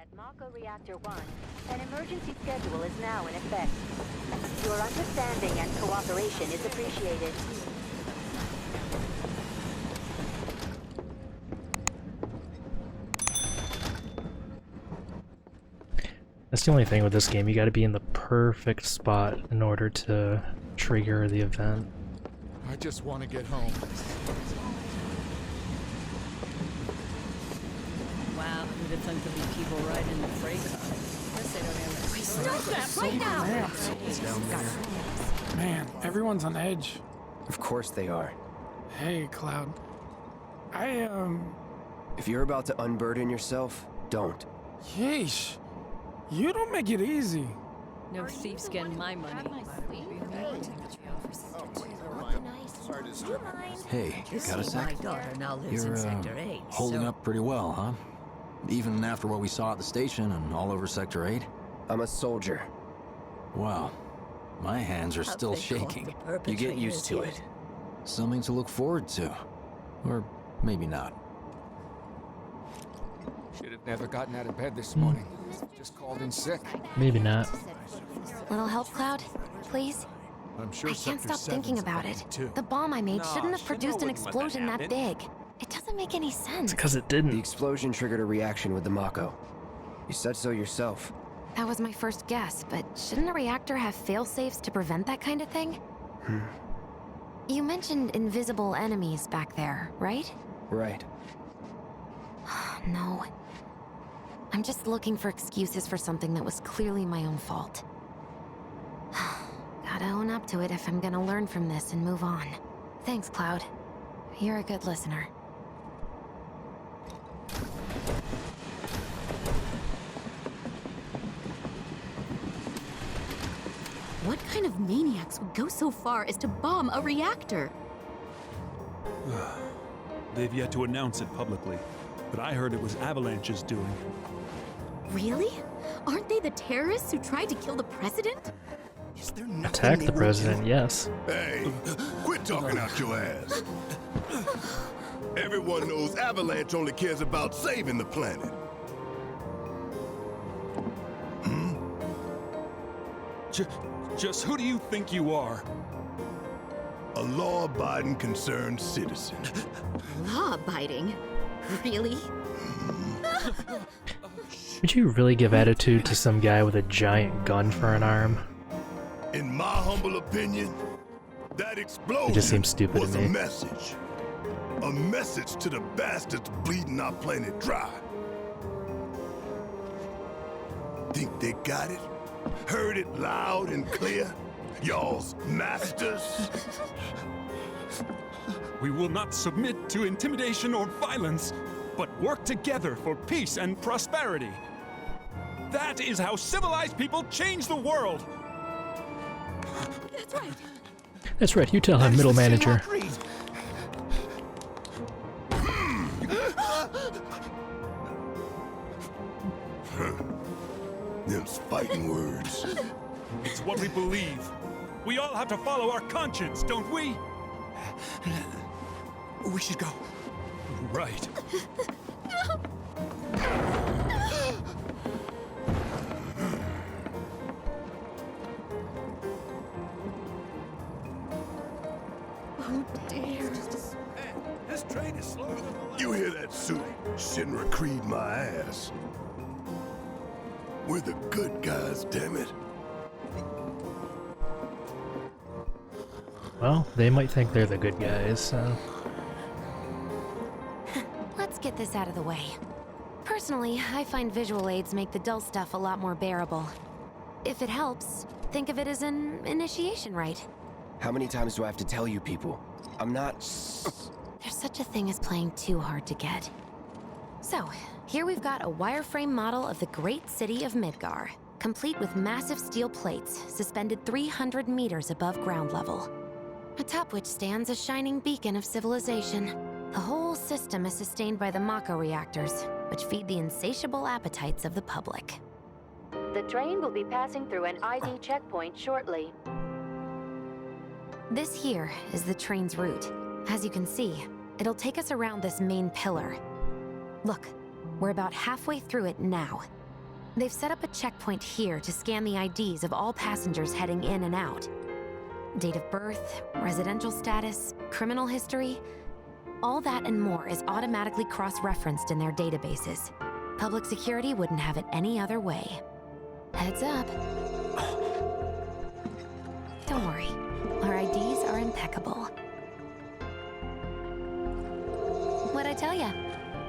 At Mako Reactor 1, an emergency schedule is now in effect. Your understanding and cooperation is appreciated. That's the only thing with this game, you gotta be in the perfect spot in order to trigger the event. I just want to get home. Wow, who'd have thunk there'd be people riding the freight car? Guess they don't have that. Stop that right now! Man, everyone's on edge. Of course they are. Hey, Cloud. If you're about to unburden yourself, don't. Yeesh. You don't make it easy. No thief's getting my money. Hey, You got a see, sec? my daughter now lives in You're Sector 8. holding so up pretty well, huh? Even after what we saw at the station and all over Sector 8? I'm a soldier. Wow. My hands are still they caught shaking. the You get used to perpetrators it. Something to look forward to. Or maybe not. Should have never gotten out of bed this morning. Just called in sick. Maybe not. Little help, Cloud? Please? I'm sure I can't stop thinking about it. The bomb I made shouldn't have produced an explosion that big. It doesn't make any sense. It's because it The didn't. explosion triggered a reaction with the Mako. You said so yourself. That was my first guess, but shouldn't a reactor have fail-safes to prevent that kind of thing? You mentioned invisible enemies back there, right? Right. No. I'm just looking for excuses for something that was clearly my own fault. Gotta own up to it if I'm gonna learn from this and move on. Thanks, Cloud. You're a good listener. What kind of maniacs would go so far as to bomb a reactor? They've yet to announce it publicly, but I heard it was Avalanche's doing. Really? Aren't they the terrorists who tried to kill the president? Is there nothing Attack they the won't president, do? yes. Hey, quit talking out your ass. Everyone knows Avalanche only cares about saving the planet. Just who do you think you are? A law-abiding, concerned citizen. Law-abiding? Really? Would you really give attitude to some guy with a giant gun for an arm? In my humble opinion, that explosion seems stupid to was me. a message. A message to the bastards bleeding our planet dry. Think they got it? Heard it loud and clear? Y'all's masters? We will not submit to intimidation or violence, but work together for peace and prosperity. That is how civilized people change the world. That's right. That's right, you tell him, middle manager. Them's fighting words. It's what we believe. We all have to follow our conscience, don't we? We should go. Right. Oh dear. This train is slower than the last. You hear that, Sue? Shinra creed my ass. We're the good guys, damn it. Well, they might think they're the good guys, so... Let's get this out of the way. Personally, I find visual aids make the dull stuff a lot more bearable. If it helps, think of it as an initiation rite. How many times do I have to tell you people? I'm not... There's such a thing as playing too hard to get. So, here we've got a wireframe model of the great city of Midgar, complete with massive steel plates suspended 300 meters above ground level, atop which stands a shining beacon of civilization. The whole system is sustained by the Mako reactors, which feed the insatiable appetites of the public. The train will be passing through an ID checkpoint shortly. This here is the train's route. As you can see, it'll take us around this main pillar. Look, we're about halfway through it now. They've set up a checkpoint here to scan the IDs of all passengers heading in and out. Date of birth, residential status, criminal history, all that and more is automatically cross-referenced in their databases. Public security wouldn't have it any other way. Heads up. Don't worry, our IDs are impeccable. What'd I tell ya?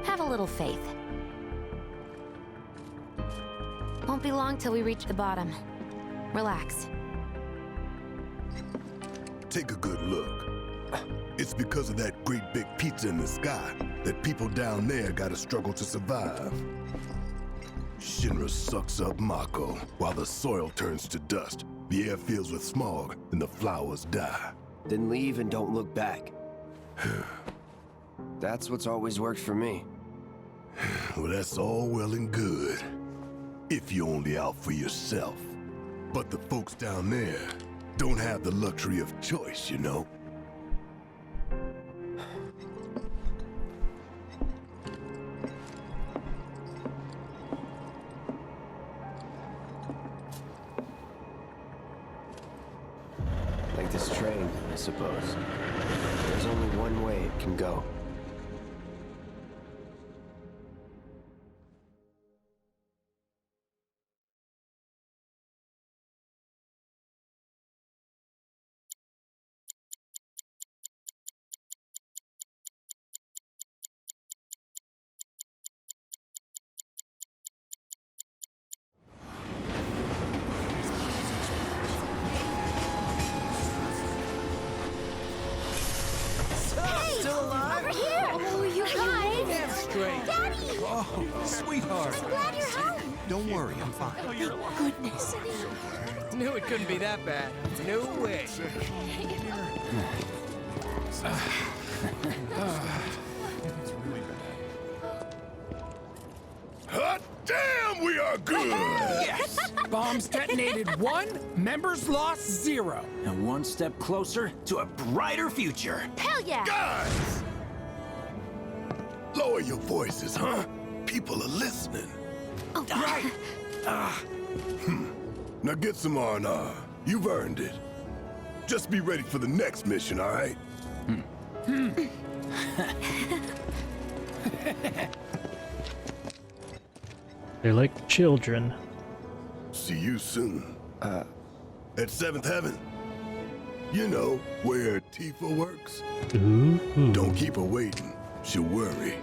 Have a little faith. Won't be long till we reach the bottom. Relax. Take a good look. It's because of that great big pizza in the sky that people down there gotta struggle to survive. Shinra sucks up Mako while the soil turns to dust, the air fills with smog, and the flowers die. Then leave and don't look back. That's what's always worked for me. Well, that's all well and good. If you're only out for yourself. But the folks down there don't have the luxury of choice, you know? Like this train, I suppose. There's only one way it can go. Sweetheart. I'm glad you're home. Don't worry, I'm fine. Thank goodness. Knew it couldn't be that bad. No way. Hot damn, we are good! Yes! Bombs detonated 1, members lost 0. And one step closer to a brighter future. Hell yeah! Guys! Lower your voices, huh? People are listening. Oh, Right. Now get some R&R. You've earned it. Just be ready for the next mission, all right? They're like children. See you soon. At 7th Heaven. You know, where Tifa works. Ooh. Don't keep her waiting. She'll worry.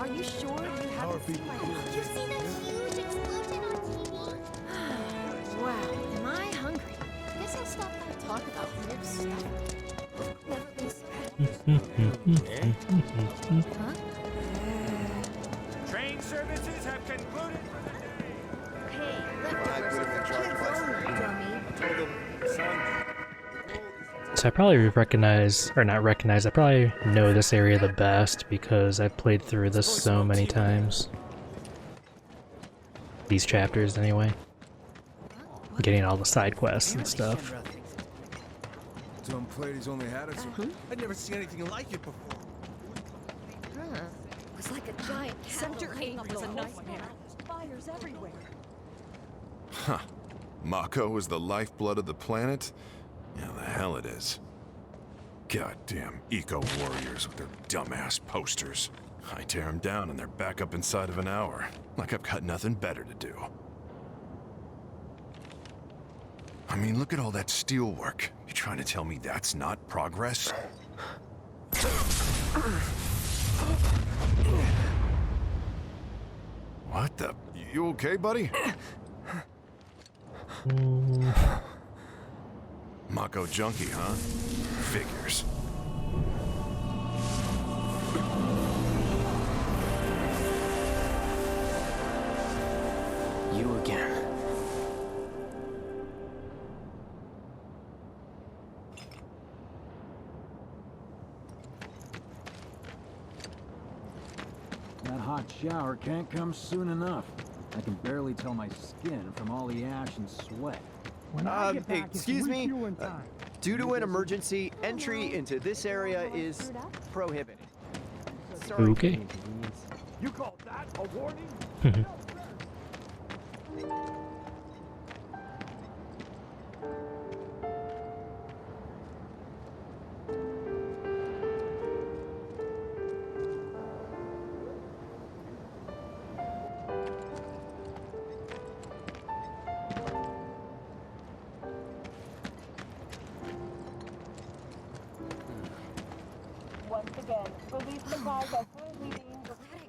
Are you sure you haven't seen my you see that huge explosion on TV? Wow, am I hungry? Guess I'll stop by and talk about weird stuff. Never been sad. Huh? Train services have concluded for the day. Hey, leftovers are for kids only, dummy. So I probably recognize, or not recognize, I probably know this area the best because I've played through this so many times. These chapters, anyway. Getting all the side quests and stuff. Dumb Platy's only had it. I'd never seen anything like it before. Huh. It was like a giant center aim was a nightmare. Fires everywhere. Huh. Mako is the lifeblood of the planet? Yeah, the hell it is. Goddamn eco-warriors with their dumbass posters. I tear them down and they're back up inside of an hour. Like I've got nothing better to do. I mean, look at all that steel work. You trying to tell me that's not progress? What the? You okay, buddy? Mako junkie, huh? Figures. You again. That hot shower can't come soon enough. I can barely tell my skin from all the ash and sweat. Excuse me. Due to an emergency, entry into this area is prohibited. Okay. You call that a warning?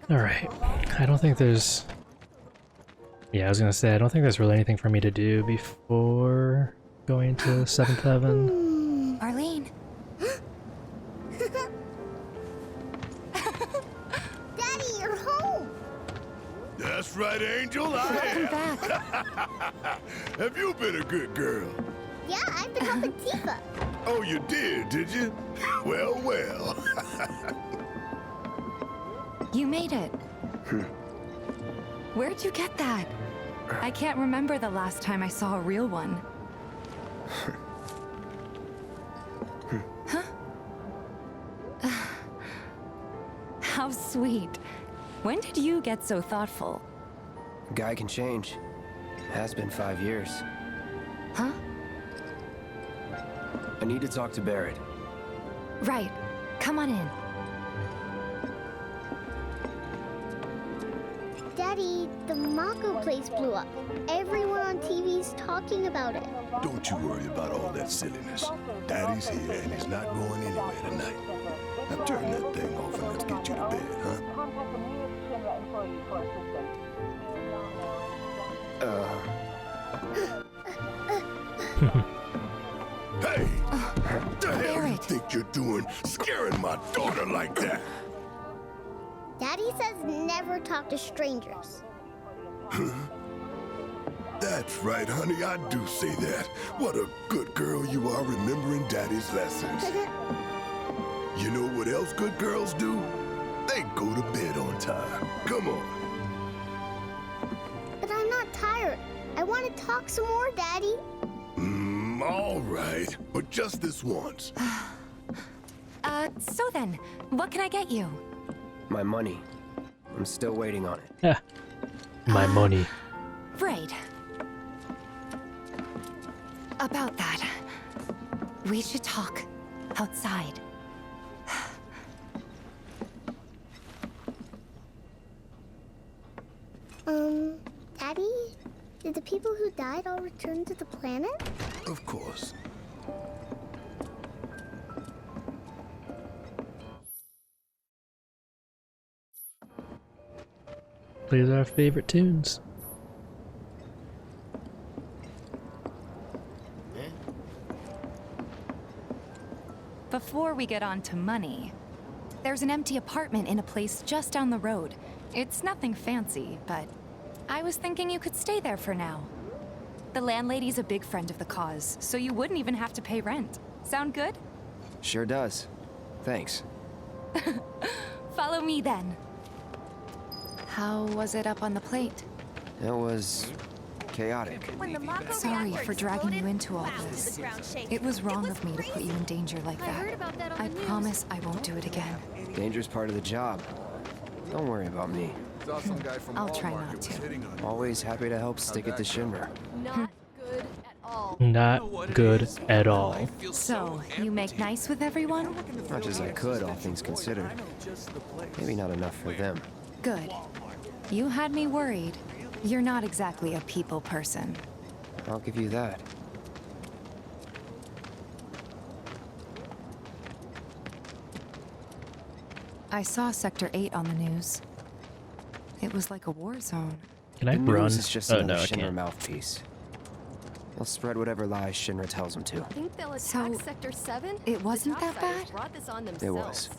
Alright. I don't think there's... Yeah, I was gonna say, I don't think there's really anything for me to do before going to 7th Heaven. Arlene. Daddy, you're home. That's right, Angel. I am. Have you been a good girl? Yeah, I've been helping Tifa. Oh, you did you? Well, well. You made it. Where'd you get that? I can't remember the last time I saw a real one. Huh? How sweet. When did you get so thoughtful? Guy can change. Has been 5 years. Huh? I need to talk to Barrett. Right. Come on in. Daddy, the Mako place blew up. Everyone on TV's talking about it. Don't you worry about all that silliness. Daddy's here and he's not going anywhere tonight. Now turn that thing off and let's get you to bed, huh? Hey! What the hell you think you're doing, scaring my daughter like that? Daddy says never talk to strangers. That's right, honey, I do say that. What a good girl you are remembering Daddy's lessons. You know what else good girls do? They go to bed on time. Come on. But I'm not tired. I want to talk some more, Daddy. All right, but just this once. So then, what can I get you? My money. I'm still waiting on it. Yeah. My money. Right. About that, we should talk outside. Daddy? Did the people who died all return to the planet? Of course. Plays our favorite tunes. Before we get on to money, there's an empty apartment in a place just down the road. It's nothing fancy, but I was thinking you could stay there for now. The landlady's a big friend of the cause, so you wouldn't even have to pay rent. Sound good? Sure does. Thanks. Follow me then. How was it up on the plate? It was chaotic. Sorry for dragging you into all this. It was wrong of me to put you in danger like that. I promise I won't do it again. Danger's part of the job. Don't worry about me. I'll try not to. Always happy to help stick it to Shinra. Not good at all. Not good at all. So, you make nice with everyone? Much as I could, all things considered. Maybe not enough for them. Good. You had me worried. You're not exactly a people person. I'll give you that. I saw Sector 8 on the news. It was like a war zone. Can I The run? news is just Oh, another no, I Shinra can't. mouthpiece. They'll spread whatever lies Shinra tells them to. Think they'll attack So, Sector 7? it wasn't that bad? Brought this on It themselves. was.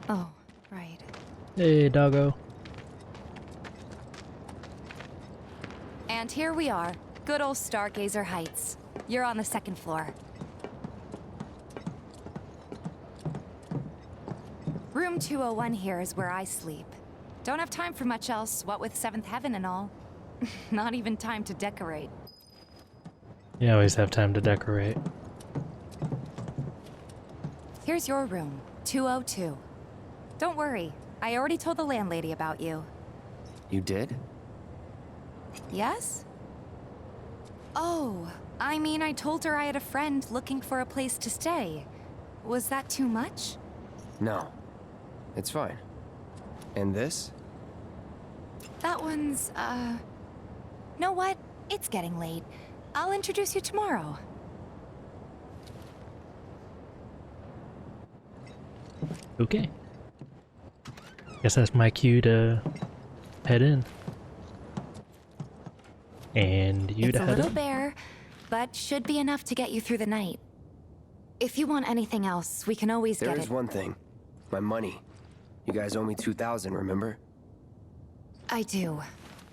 Oh, right. Hey, doggo. And here we are. Good old Stargazer Heights. You're on the second floor. Room 201 here is where I sleep. Don't have time for much else, what with 7th Heaven and all. Not even time to decorate. You always have time to decorate. Here's your room, 202. Don't worry. I already told the landlady about you. You did? Yes? Oh, I mean, I told her I had a friend looking for a place to stay. Was that too much? No. It's fine. And this? That one's, know what? It's getting late. I'll introduce you tomorrow. Okay. Guess that's my cue to head in. And you It's to a head little in. bare, but should be enough to get you through the night. If you want anything else, we can always get it. There is one thing. My money. You guys owe me 2,000, remember? I do.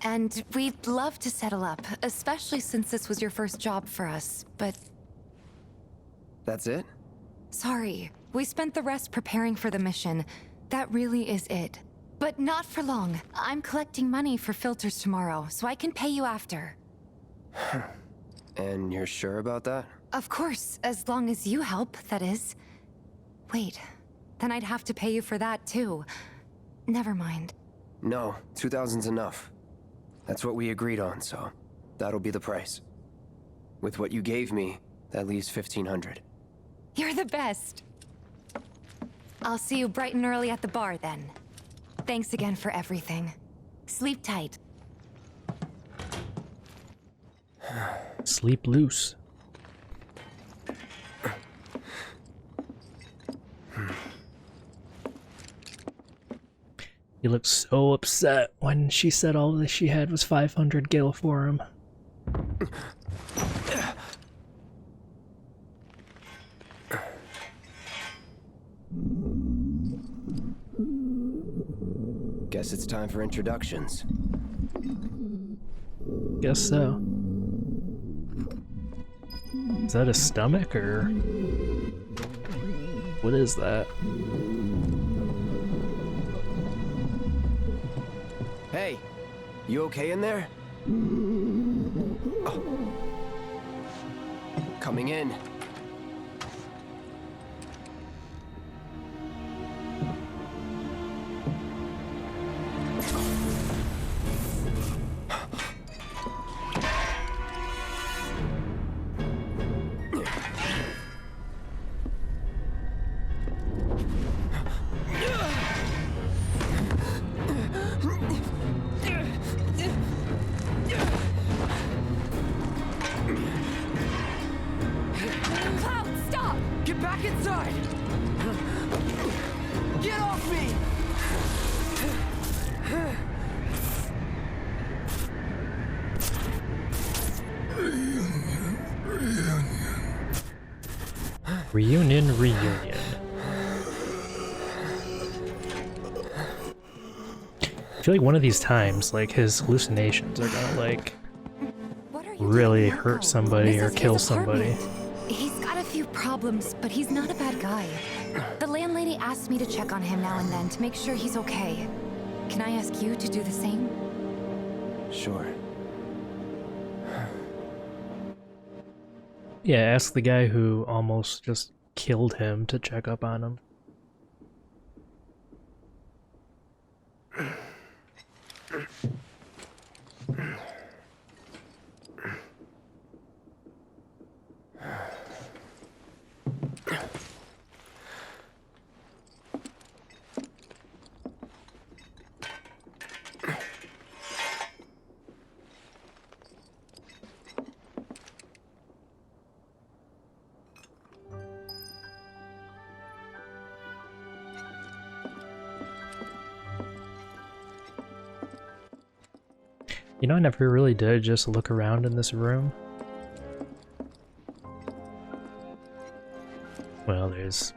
And we'd love to settle up, especially since this was your first job for us, but... That's it? Sorry. We spent the rest preparing for the mission. That really is it. But not for long. I'm collecting money for filters tomorrow, so I can pay you after. And you're sure about that? Of course, as long as you help, that is. Wait, then I'd have to pay you for that too. Never mind. No, 2,000's enough. That's what we agreed on, so that'll be the price. With what you gave me, that leaves 1,500. You're the best. I'll see you bright and early at the bar then. Thanks again for everything. Sleep tight. Sleep loose. He looked so upset when she said all that she had was 500 gil for him. Guess it's time for introductions. Guess so. Is that a stomach or what is that? Hey, you okay in there? Oh. Coming in. Reunion. I feel like one of these times, like, his hallucinations are gonna, like, really hurt somebody or kill somebody. He's got a few problems, but he's not a bad guy. The landlady asked me to check on him now and then to make sure he's okay. Can I ask you to do the same? Sure. Yeah, ask the guy who almost just killed him to check up on him. You know, I never really did just look around in this room. Well, there's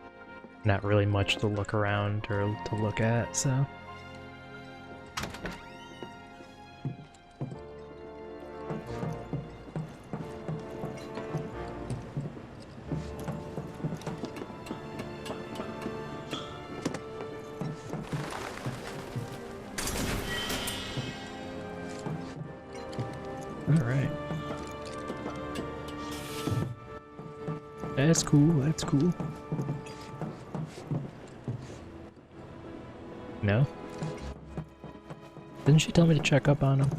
not really much to look around or to look at, so... Alright. That's cool, that's cool. No? Didn't she tell me to check up on him?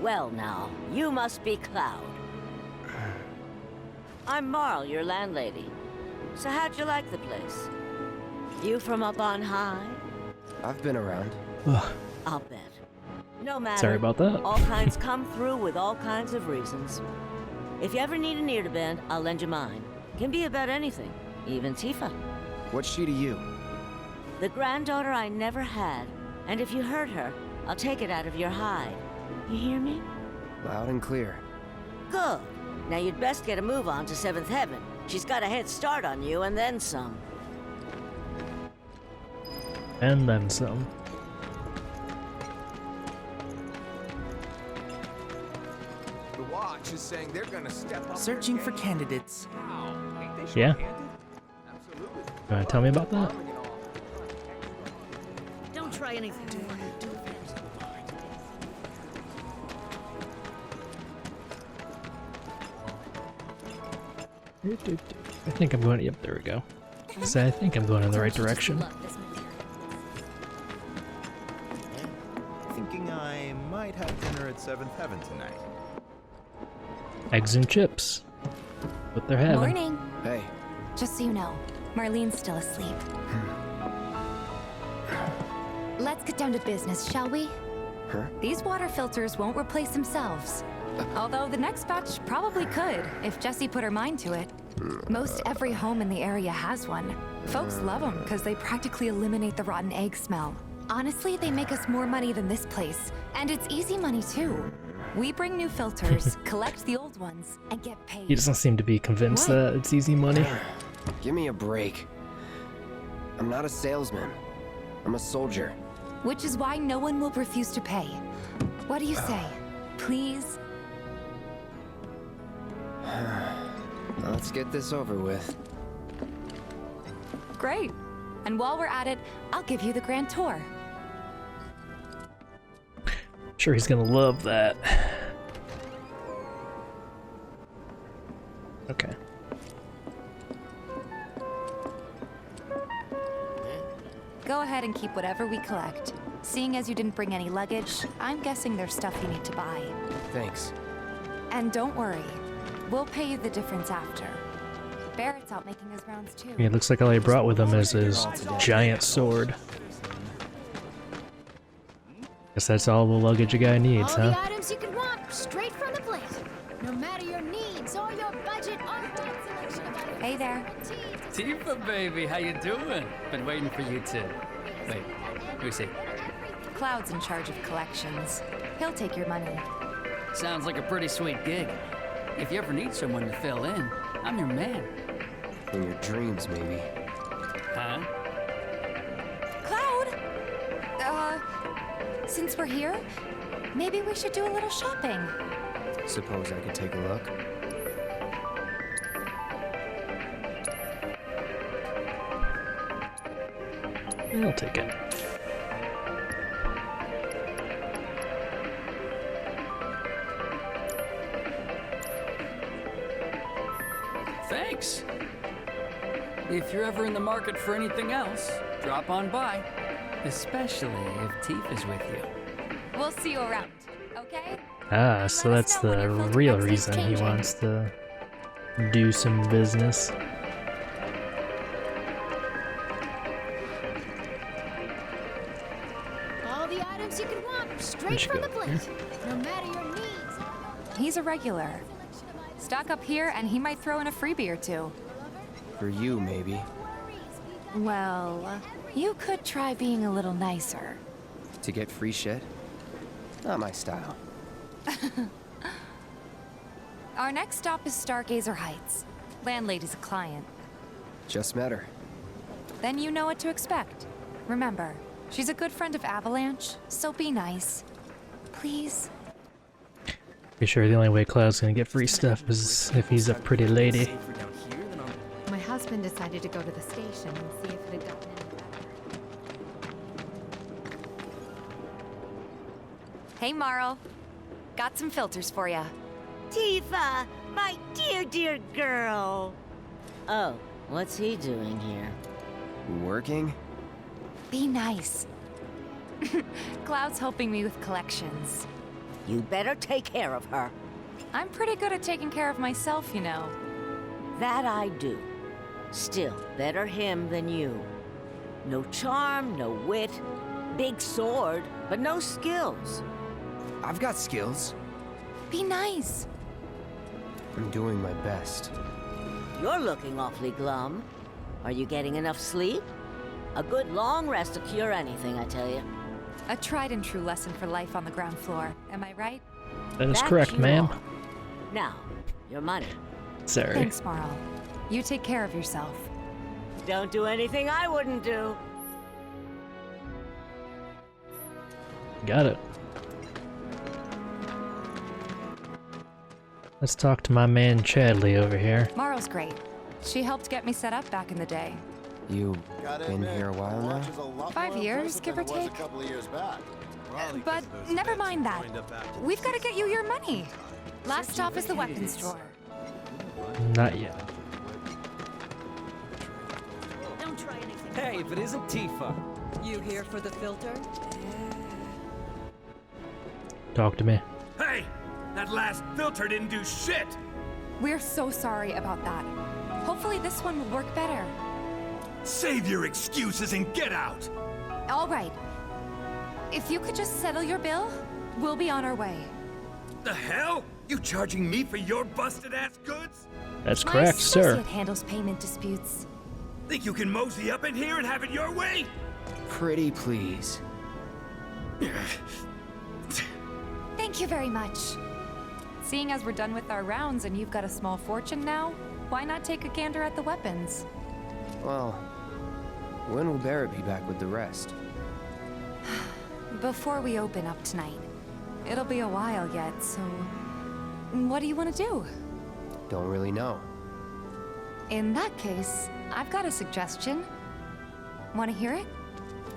Well now, you must be Cloud. I'm Marl, your landlady. So how'd you like the place? You from up on high? I've been around. I'll bet. No matter. Sorry about that. All kinds come through with all kinds of reasons. If you ever need an ear to bend, I'll lend you mine. Can be about anything, even Tifa. What's she to you? The granddaughter I never had. And if you hurt her, I'll take it out of your hide. You hear me? Loud and clear. Good. Now you'd best get a move on to 7th Heaven. She's got a head start on you and then some. And then some. The watch is saying they're gonna step up. Searching for candidates. Yeah? You wanna tell me about that? Don't try anything too hard. I think I'm going. Yep, there we go. So I think I'm going in the right direction. Thinking I might have dinner at 7th Heaven tonight. Eggs and chips. What they're having. Morning. Hey. Just so you know, Marlene's still asleep. Let's get down to business, shall we? Huh? These water filters won't replace themselves. Although the next batch probably could, if Jessie put her mind to it. Most every home in the area has one. Folks love them because they practically eliminate the rotten egg smell. Honestly, they make us more money than this place. And it's easy money too. We bring new filters, collect the old ones, and get paid. He doesn't seem to be convinced that it's easy money. Give me a break. I'm not a salesman. I'm a soldier. Which is why no one will refuse to pay. What do you say? Please? Let's get this over with. Great. And while we're at it, I'll give you the grand tour. Sure, he's gonna love that. Okay. Go ahead and keep whatever we collect. Seeing as you didn't bring any luggage, I'm guessing there's stuff you need to buy. Thanks. And don't worry, we'll pay you the difference after. Barrett's out making his rounds too. Yeah, it looks like all he brought with him is his giant sword. Guess that's all the luggage a guy needs, All huh? the items you could want, straight from the plate. No matter your needs or your budget, our wide selection of items. Hey there. Tifa, baby, how you doing? Been waiting for you too. Wait, who's he? Cloud's in charge of collections. He'll take your money. Sounds like a pretty sweet gig. If you ever need someone to fill in, I'm your man. In your dreams, maybe. Huh? Cloud! Since we're here, maybe we should do a little shopping. Suppose I could take a look? I'll take it. Thanks. If you're ever in the market for anything else, drop on by. Especially if Tifa's with you. We'll see you around, okay? Ah, so that's the real reason he wants to do some business. All the items you could want, straight Where'd you from go? the plate. No matter your needs. He's a regular. Stock up here and he might throw in a freebie or two. For you, maybe. Well, you could try being a little nicer. To get free shit? Not my style. Our next stop is Stargazer Heights. Landlady's a client. Just met her. Then you know what to expect. Remember, she's a good friend of Avalanche, so be nice. Please? Be sure the only way Cloud's gonna get free stuff is if he's a pretty lady. My husband decided to go to the station and see if it had gotten any better. Hey, Marl. Got some filters for ya. Tifa, my dear, dear girl. Oh, what's he doing here? Working? Be nice. Cloud's helping me with collections. You better take care of her. I'm pretty good at taking care of myself, you know. That I do. Still, better him than you. No charm, no wit. Big sword, but no skills. I've got skills. Be nice. I'm doing my best. You're looking awfully glum. Are you getting enough sleep? A good long rest to cure anything, I tell you. A tried and true lesson for life on the ground floor. Am I right? That is That correct, you ma'am. are. Now, your money. Sorry. Thanks, Marl. You take care of yourself. Don't do anything I wouldn't do. Got it. Let's talk to my man Chadley over here. Marl's great. She helped get me set up back in the day. You been here a while now? 5 years, give or take. But never mind that. We've got to get you your money. Last stop is the weapons store. Not yet. Don't try anything. Hey, if it isn't Tifa. You here for the filter? Talk to me. Hey! That last filter didn't do shit! We're so sorry about that. Hopefully this one will work better. Save your excuses and get out! All right. If you could just settle your bill, we'll be on our way. The hell? You charging me for your busted-ass goods? That's My correct, sir. associate handles payment disputes. Think you can mosey up in here and have it your way? Pretty please. Thank you very much. Seeing as we're done with our rounds and you've got a small fortune now, why not take a gander at the weapons? Well, when will Barrett be back with the rest? Before we open up tonight. It'll be a while yet, so... What do you want to do? Don't really know. In that case, I've got a suggestion. Want to hear it?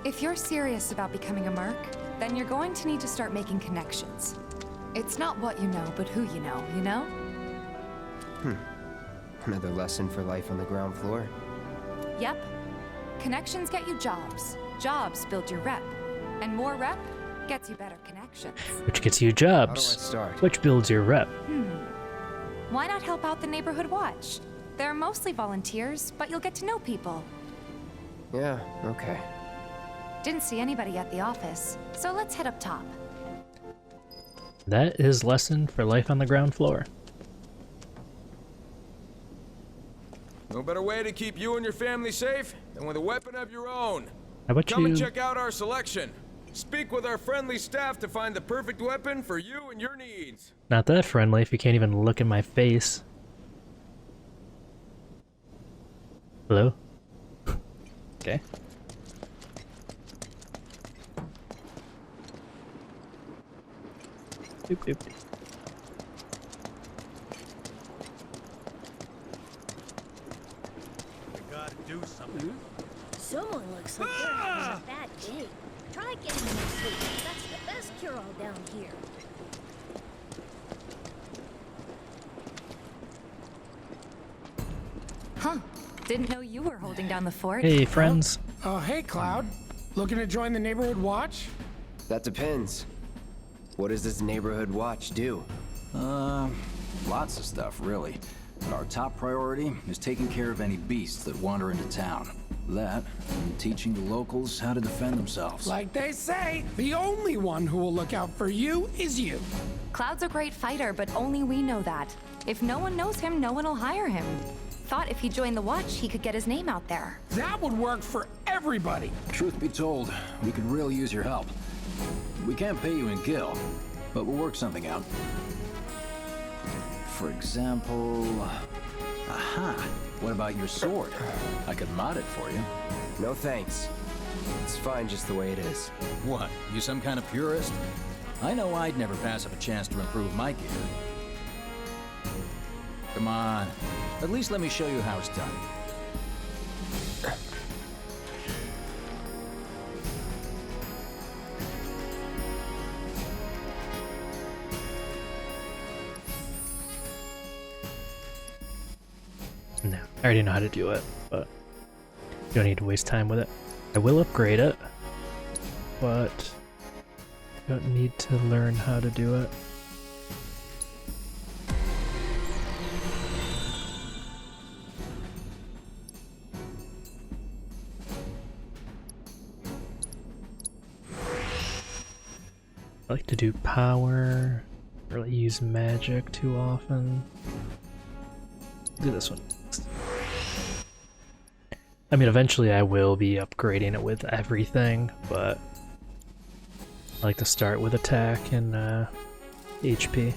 If you're serious about becoming a merc, then you're going to need to start making connections. It's not what you know, but who you know, you know? Another lesson for life on the ground floor. Yep. Connections get you jobs. Jobs build your rep. And more rep gets you better connections. Which gets you jobs. How do I start? Which builds your rep. Why not help out the neighborhood watch? They're mostly volunteers, but you'll get to know people. Yeah, okay. Didn't see anybody at the office, so let's head up top. That is lesson for life on the ground floor. No better way to keep you and your family safe than with a weapon of your own. How about Come you? and check out our selection. Speak with our friendly staff to find the perfect weapon for you and your needs. Not that friendly if you can't even look in my face. Hello? Okay. Doop, doop. We gotta do something. Someone looks like they're having a bad day. Try getting more sleep. That's the best cure-all down here. Huh. Didn't know you were holding down the fort. Hey, friends. Oh, hey, Cloud. Looking to join the neighborhood watch? That depends. What does this neighborhood watch do? Lots of stuff, really. But our top priority is taking care of any beasts that wander into town. That, and teaching the locals how to defend themselves. Like they say, the only one who will look out for you is you. Cloud's a great fighter, but only we know that. If no one knows him, no one will hire him. Thought if he joined the watch, he could get his name out there. That would work for everybody. Truth be told, we could really use your help. We can't pay you in gil, but we'll work something out. For example... Aha! What about your sword? I could mod it for you. No thanks. It's fine just the way it is. What? You some kind of purist? I know I'd never pass up a chance to improve my gear. Come on. At least let me show you how it's done. No, I already know how to do it, but you don't need to waste time with it. I will upgrade it, but you don't need to learn how to do it. I like to do power, really use magic too often. Do this one next. I mean, eventually I will be upgrading it with everything, but I like to start with attack and HP.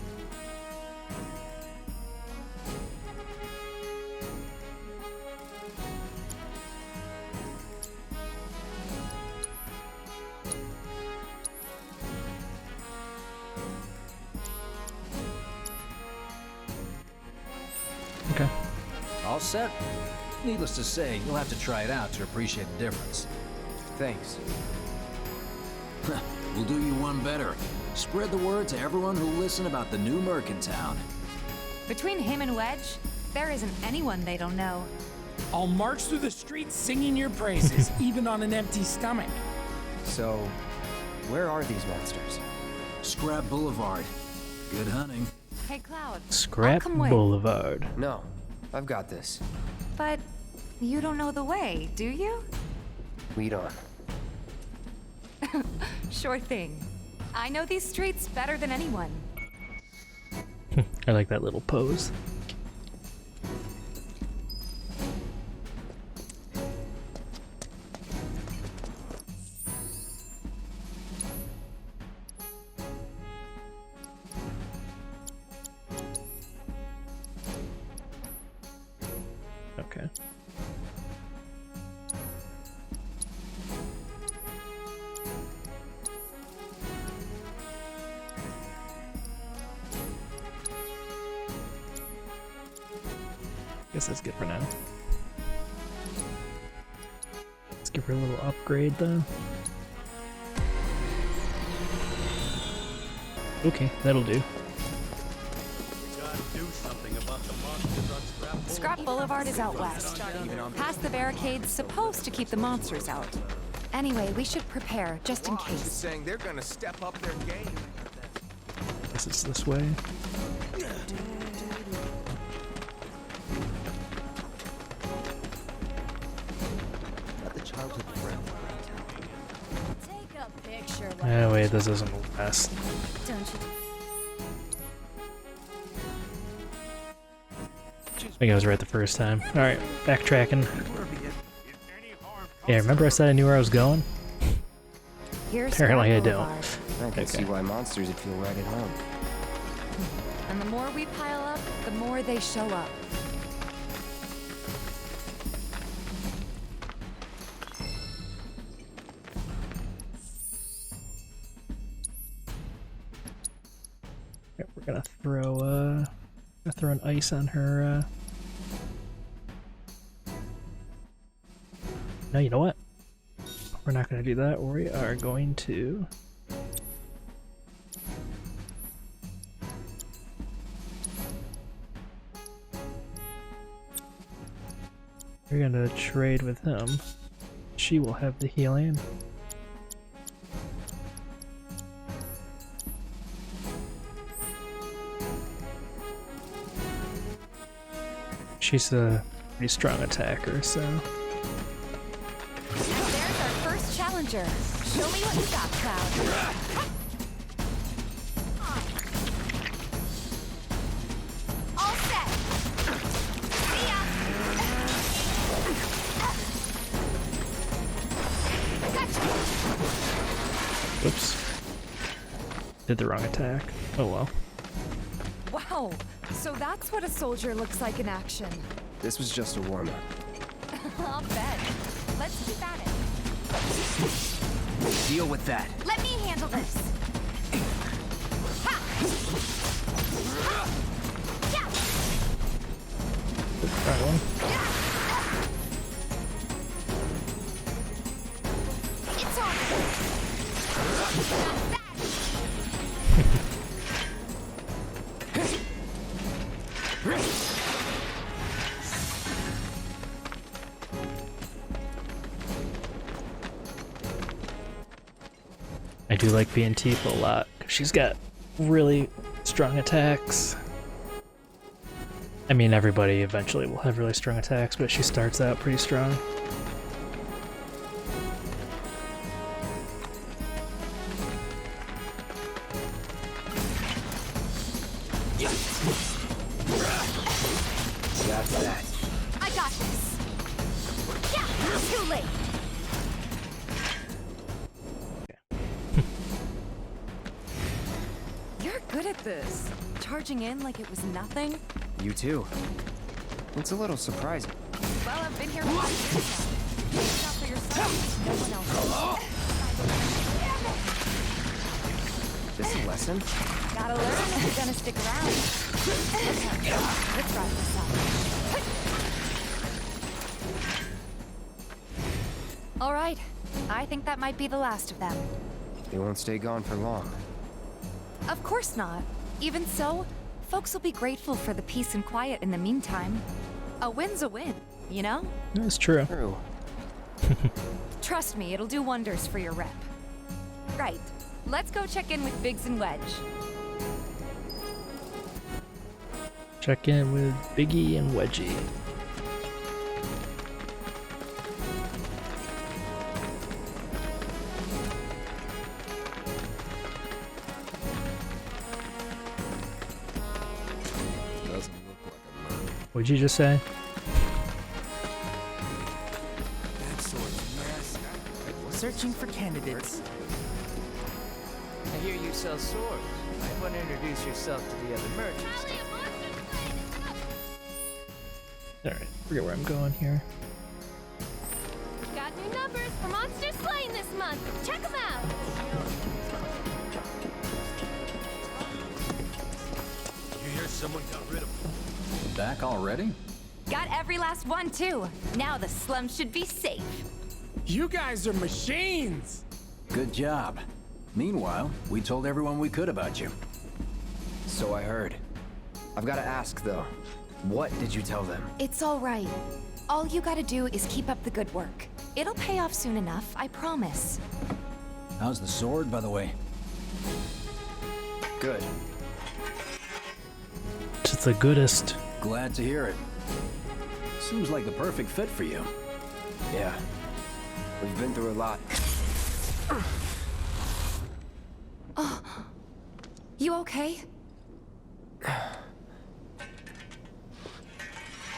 Okay. All set? Needless to say, you'll have to try it out to appreciate the difference. Thanks. We'll do you one better. Spread the word to everyone who'll listen about the new merc in town. Between him and Wedge, there isn't anyone they don't know. I'll march through the streets singing your praises, even on an empty stomach. So, where are these monsters? Scrap Boulevard. Good hunting. Hey, Cloud. Scrap I'll come with. Boulevard. No, I've got this. But you don't know the way, do you? Lead on. Sure thing. I know these streets better than anyone. I like that little pose. Okay. Guess that's good for now. Let's give her a little upgrade though. Okay, that'll do. Scrap Boulevard is out west. Past the barricades, supposed to keep the monsters out. Anyway, we should prepare, just in case. Saying they're gonna step up their game. Guess it's this way. Take a picture. Oh wait, this isn't last. Don't you? I think I was right the first time. Alright, backtracking. Yeah, remember I said I knew where I was going? Here's Apparently I Scrap don't. Boulevard. I can see why monsters would feel right at home. And the more we pile up, the more they show up. Okay, we're gonna throw an ice on her. No, you know what? We're not gonna do that. We are going to. We're gonna trade with him. She will have the healing. She's a pretty strong attacker, so. There's our first challenger. Show me what you got, Cloud. All set. See ya. Whoops. Did the wrong attack. Oh well. Wow. So that's what a soldier looks like in action. This was just a warm-up. I'll bet. Let's keep at it. Deal with that. Let me handle this. Ha! Ha! Yeah! That one. It's on. do like being Tifa a lot, 'cause she's got really strong attacks. I mean, everybody eventually will have really strong attacks, but she starts out pretty strong. That's that. I got this. Yeah, too late. You're good at this. Charging in like it was nothing. You too. It's a little surprising. Well, I've been here 5 years now. Look out for yourself. No one else. This a lesson? Gotta learn if you're gonna stick around. Okay, let's ride this out. All right, I think that might be the last of them. They won't stay gone for long. Of course not. Even so, folks will be grateful for the peace and quiet in the meantime. A win's a win, you know? That's true. True. Trust me, it'll do wonders for your rep. Right, let's go check in with Biggs and Wedge. Check in with Biggie and Wedgie. What'd you just say? Searching for candidates. I hear you sell swords. Might want to introduce yourself to the other merchants. Alright, forget where I'm going here. Got new numbers for Monster Slaying this month. Check them out. You hear someone got rid of them? Back already? Got every last one, too. Now the slums should be safe. You guys are machines! Good job. Meanwhile, we told everyone we could about you. So I heard. I've got to ask, though. What did you tell them? It's all right. All you gotta do is keep up the good work. It'll pay off soon enough, I promise. How's the sword, by the way? Good. It's the goodest. Glad to hear it. Seems like the perfect fit for you. Yeah. We've been through a lot. Oh, you okay?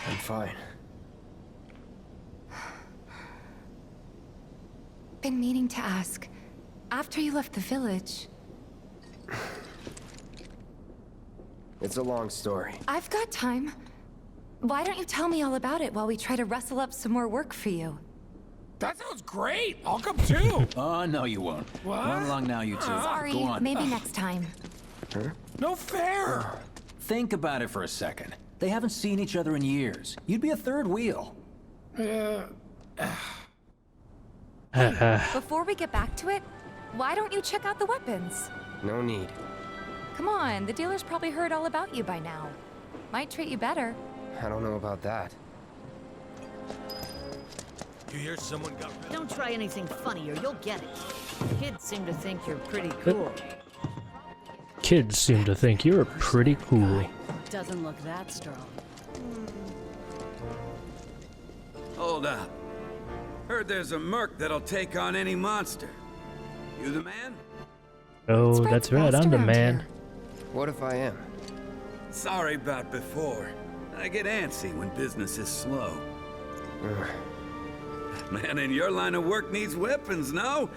I'm fine. Been meaning to ask. After you left the village... It's a long story. I've got time. Why don't you tell me all about it while we try to rustle up some more work for you? That sounds great! I'll come too! Oh, no you won't. What? Run along now, you two. Sorry, Go on. maybe next time. Huh? No fair! Think about it for a second. They haven't seen each other in years. You'd be a third wheel. Before we get back to it, why don't you check out the weapons? No need. Come on, the dealer's probably heard all about you by now. Might treat you better. I don't know about that. You hear someone got rid of them? Don't try anything funny or you'll get it. Kids seem to think you're pretty cool. Kids seem to think you're pretty cool. Doesn't look that strong. Hold up. Heard there's a merc that'll take on any monster. You the man? Oh, that's right, I'm the man. What if I am? Sorry about before. I get antsy when business is slow. Man in your line of work needs weapons, no?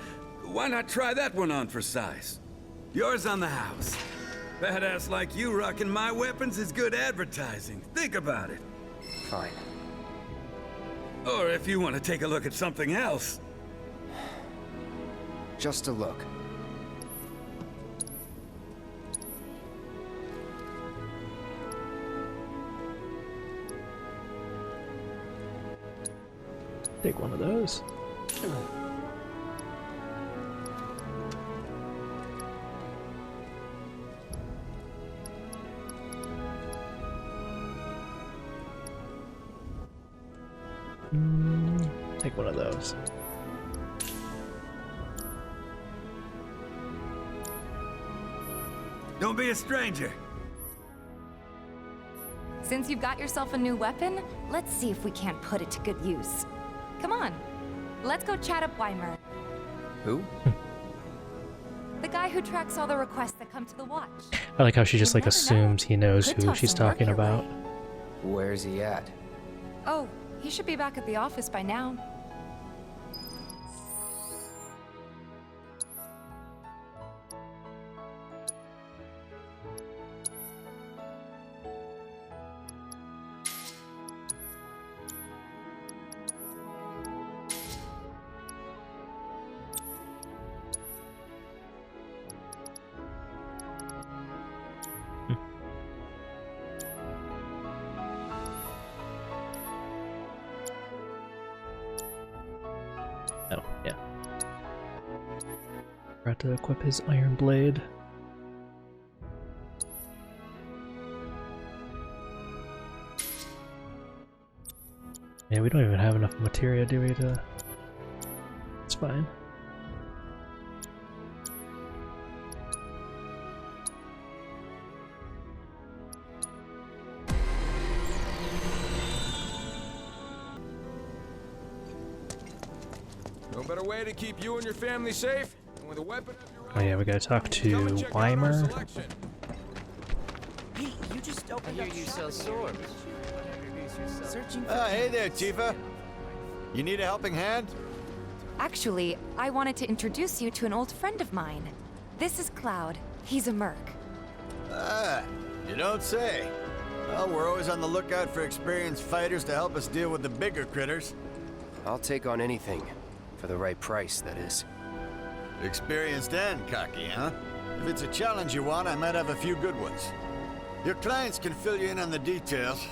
Why not try that one on for size? Yours on the house. Badass like you rocking my weapons is good advertising. Think about it. Fine. Or if you want to take a look at something else. Just a look. Take one of those. Take one of those. be a stranger. Since you've got yourself a new weapon, let's see if we can't put it to good use. Come on, let's go chat up Weimer, Who? the guy who tracks all the requests that come to the watch. I like how she just like assumes he knows Could who toss she's some work talking your about. way. Where's he at? Oh, he should be back at the office by now. Oh, yeah. Forgot to equip his iron blade. Yeah, we don't even have enough materia, do we, to... It's fine. No better way to keep you and your family safe than with a weapon of your Oh yeah, we gotta talk to Weimer. Pete, you just opened up. I hear you sell swords. Searching for Hey there, Tifa. You need a helping hand? Actually, I wanted to introduce you to an old friend of mine. This is Cloud. He's a merc. Ah, you don't say. Well, we're always on the lookout for experienced fighters to help us deal with the bigger critters. I'll take on anything. For the right price, that is. Experienced and cocky, huh? If it's a challenge you want, I might have a few good ones. Your clients can fill you in on the details.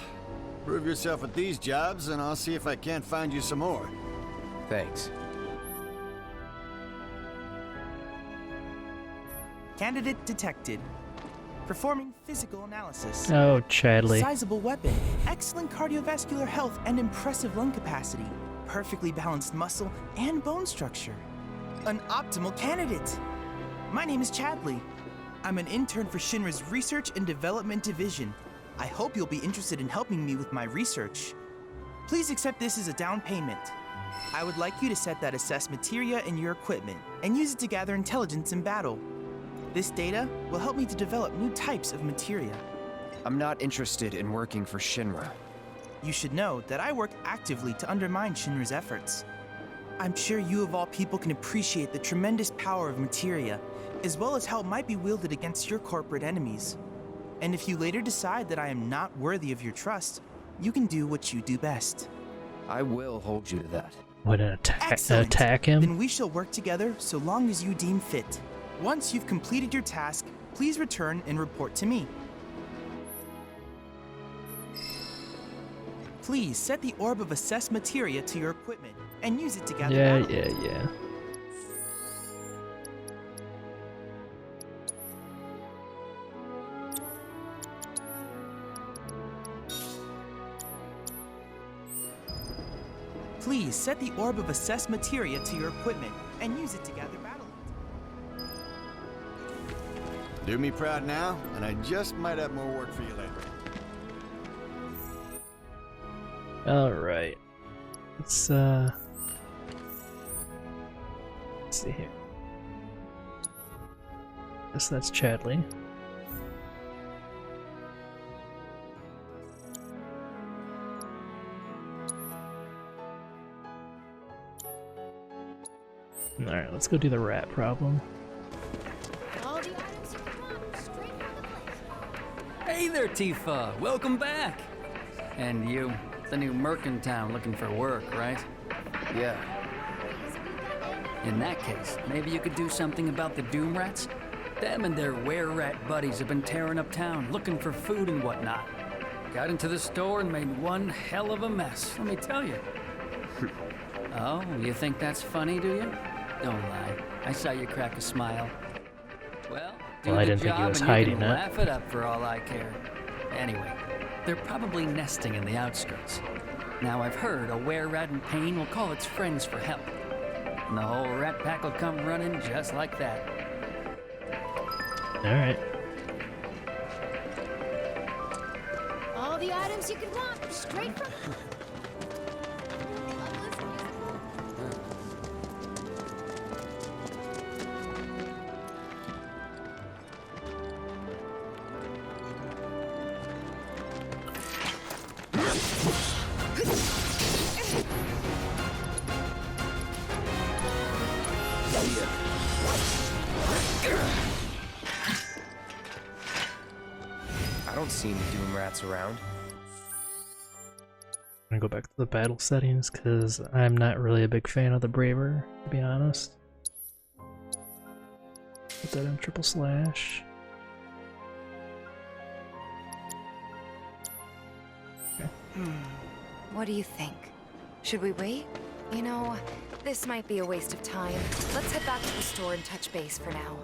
Prove yourself at these jobs, and I'll see if I can't find you some more. Thanks. Candidate detected. Performing physical analysis. Oh, Chadley. Sizable weapon, excellent cardiovascular health, and impressive lung capacity. Perfectly balanced muscle and bone structure. An optimal candidate. My name is Chadley. I'm an intern for Shinra's Research and Development Division. I hope you'll be interested in helping me with my research. Please accept this as a down payment. I would like you to set that assess materia in your equipment and use it to gather intelligence in battle. This data will help me to develop new types of materia. I'm not interested in working for Shinra. You should know that I work actively to undermine Shinra's efforts. I'm sure you of all people can appreciate the tremendous power of materia, as well as how it might be wielded against your corporate enemies. And if you later decide that I am not worthy of your trust, you can do what you do best. I will hold you to that. What, attack him? Then we shall work together so long as you deem fit. Once you've completed your task, please return and report to me. Please set the orb of assess materia to your equipment and use it to gather battle. Yeah. Please set the orb of assess materia to your equipment and use it to gather battle. Do me proud now, and I just might have more work for you later. Alright. Let's see here. Guess that's Chadley. Alright, let's go do the rat problem. All the items you want, straight from the place. Hey there, Tifa. Welcome back. And you, the new merc in town looking for work, right? Yeah. In that case, maybe you could do something about the Doom Rats? Them and their were-rat buddies have been tearing up town, looking for food and whatnot. Got into the store and made one hell of a mess, let me tell you. Oh, you think that's funny, do you? Don't lie. I saw you crack a smile. Well, do Well, I the didn't think he job was and you hiding can it. laugh it up for all I care. Anyway, they're probably nesting in the outskirts. Now I've heard a were-rat in pain will call its friends for help. And the whole rat pack will come running just like that. Alright. items you could want straight from. I don't see any Doom Rats around. I'm gonna go back to the battle settings because I'm not really a big fan of the Braver, to be honest. Put that in // Okay. What do you think? Should we wait? You know, this might be a waste of time. Let's head back to the store and touch base for now.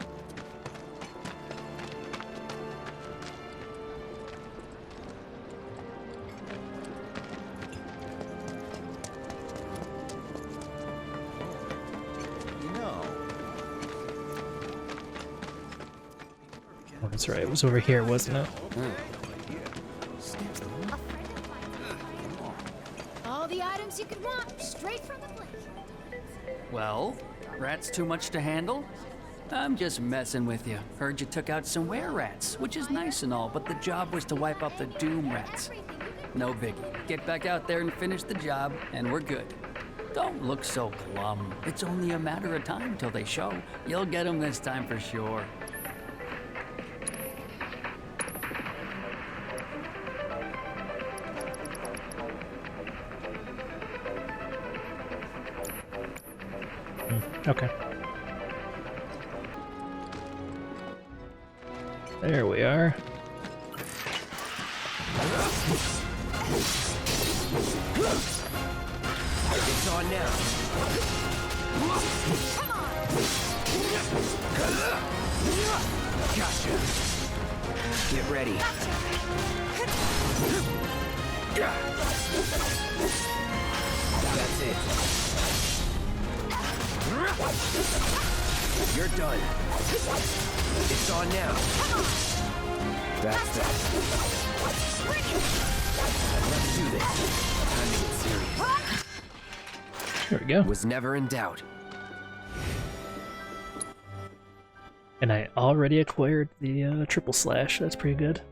Oh, that's right, it was over here, wasn't it? All the items you could want straight from the place. Well, rats too much to handle? I'm just messing with you. Heard you took out some were-rats, which is nice and all, but the job was to wipe out the Doom Rats. No biggie. Get back out there and finish the job, and we're good. Don't look so glum. It's only a matter of time till they show. You'll get them this time for sure. Okay. There we are. It's on now. Gotcha. Get ready. That's it. You're done. It's on now. That's that. Let's do this. Time to get serious. There we go. Was never in doubt. And I already acquired the // that's pretty good.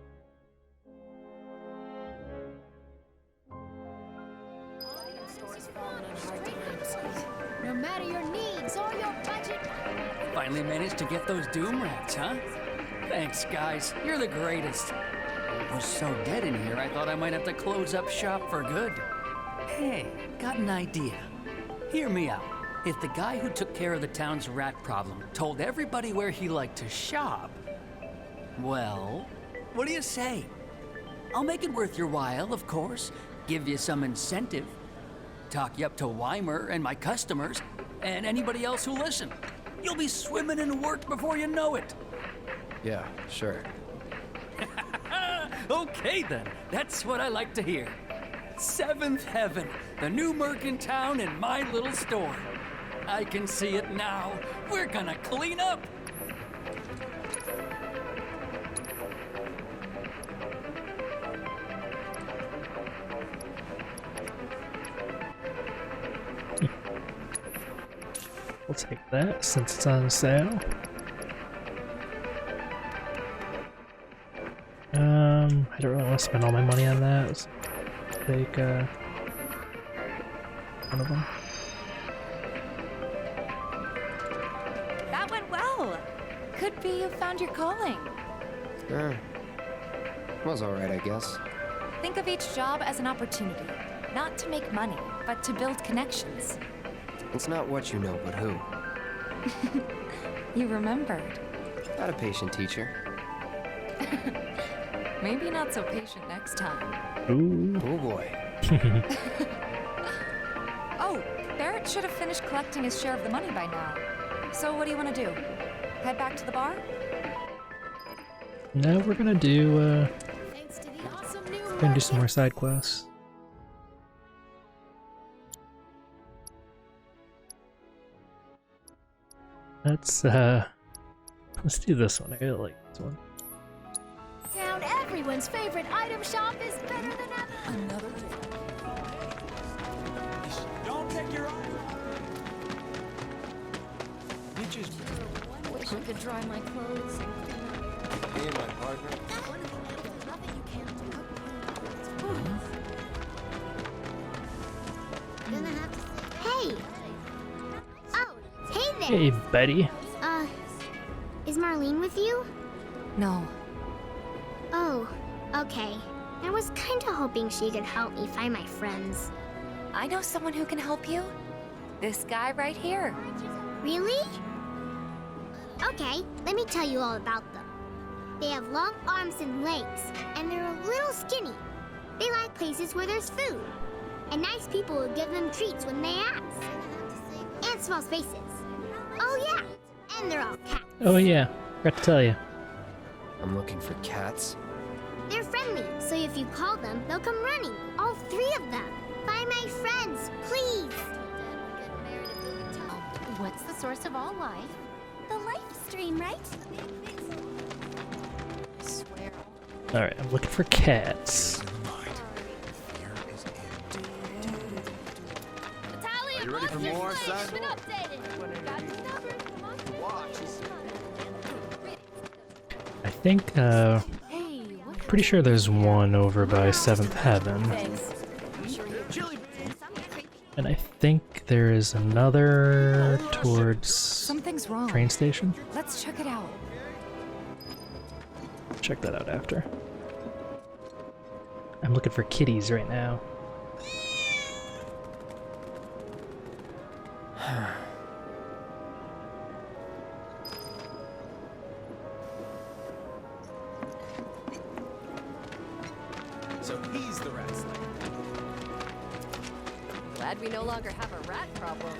No matter your needs or your budget. Finally managed to get those Doom Rats, huh? Thanks, guys. You're the greatest. It was so dead in here, I thought I might have to close up shop for good. Hey, got an idea. Hear me out. If the guy who took care of the town's rat problem told everybody where he liked to shop, well, what do you say? I'll make it worth your while, of course. Give you some incentive. Talk you up to Weimer and my customers, and anybody else who listen. You'll be swimming in work before you know it. Yeah, sure. Okay then, that's what I like to hear. Seventh Heaven, the new merc in town and my little store. I can see it now. We're gonna clean up. We'll take that since it's on sale. I don't really want to spend all my money on that. Let's take one of them. That went well. Could be you found your calling. Was alright, I guess. Think of each job as an opportunity, not to make money, but to build connections. It's not what you know, but who. You remembered. Not a patient teacher. Maybe not so patient next time. Ooh. Oh boy. Oh, Barrett should have finished collecting his share of the money by now. So what do you want to do? Head back to the bar? No, we're gonna do Thanks to the awesome new gonna do some more side quests. Let's do this one. I really like this one. town, everyone's favorite item shop is better than ever. Don't take your eye. Wish I could dry my clothes. Me and my partner. Hey! Oh, hey there! Hey, Betty. Is Marlene with you? No. Oh, okay. I was kinda hoping she could help me find my friends. I know someone who can help you. This guy right here. Really? Okay, let me tell you all about them. They have long arms and legs, and they're a little skinny. They like places where there's food, and nice people will give them treats when they ask. And small spaces. Oh yeah, and they're all cats. Oh yeah, forgot to tell you. I'm looking for cats. They're friendly, so if you call them, they'll come running. All 3 of them. Find my friends, please. What's the source of all life? The life stream, right? I swear. Alright, I'm looking for cats. Are you ready for more, son? I think, pretty sure there's one over by 7th Heaven. And I think there is another towards Something's wrong. train station. Let's check it out. Check that out after. I'm looking for kitties right now. So he's the rat slayer. Glad we no longer have a rat problem.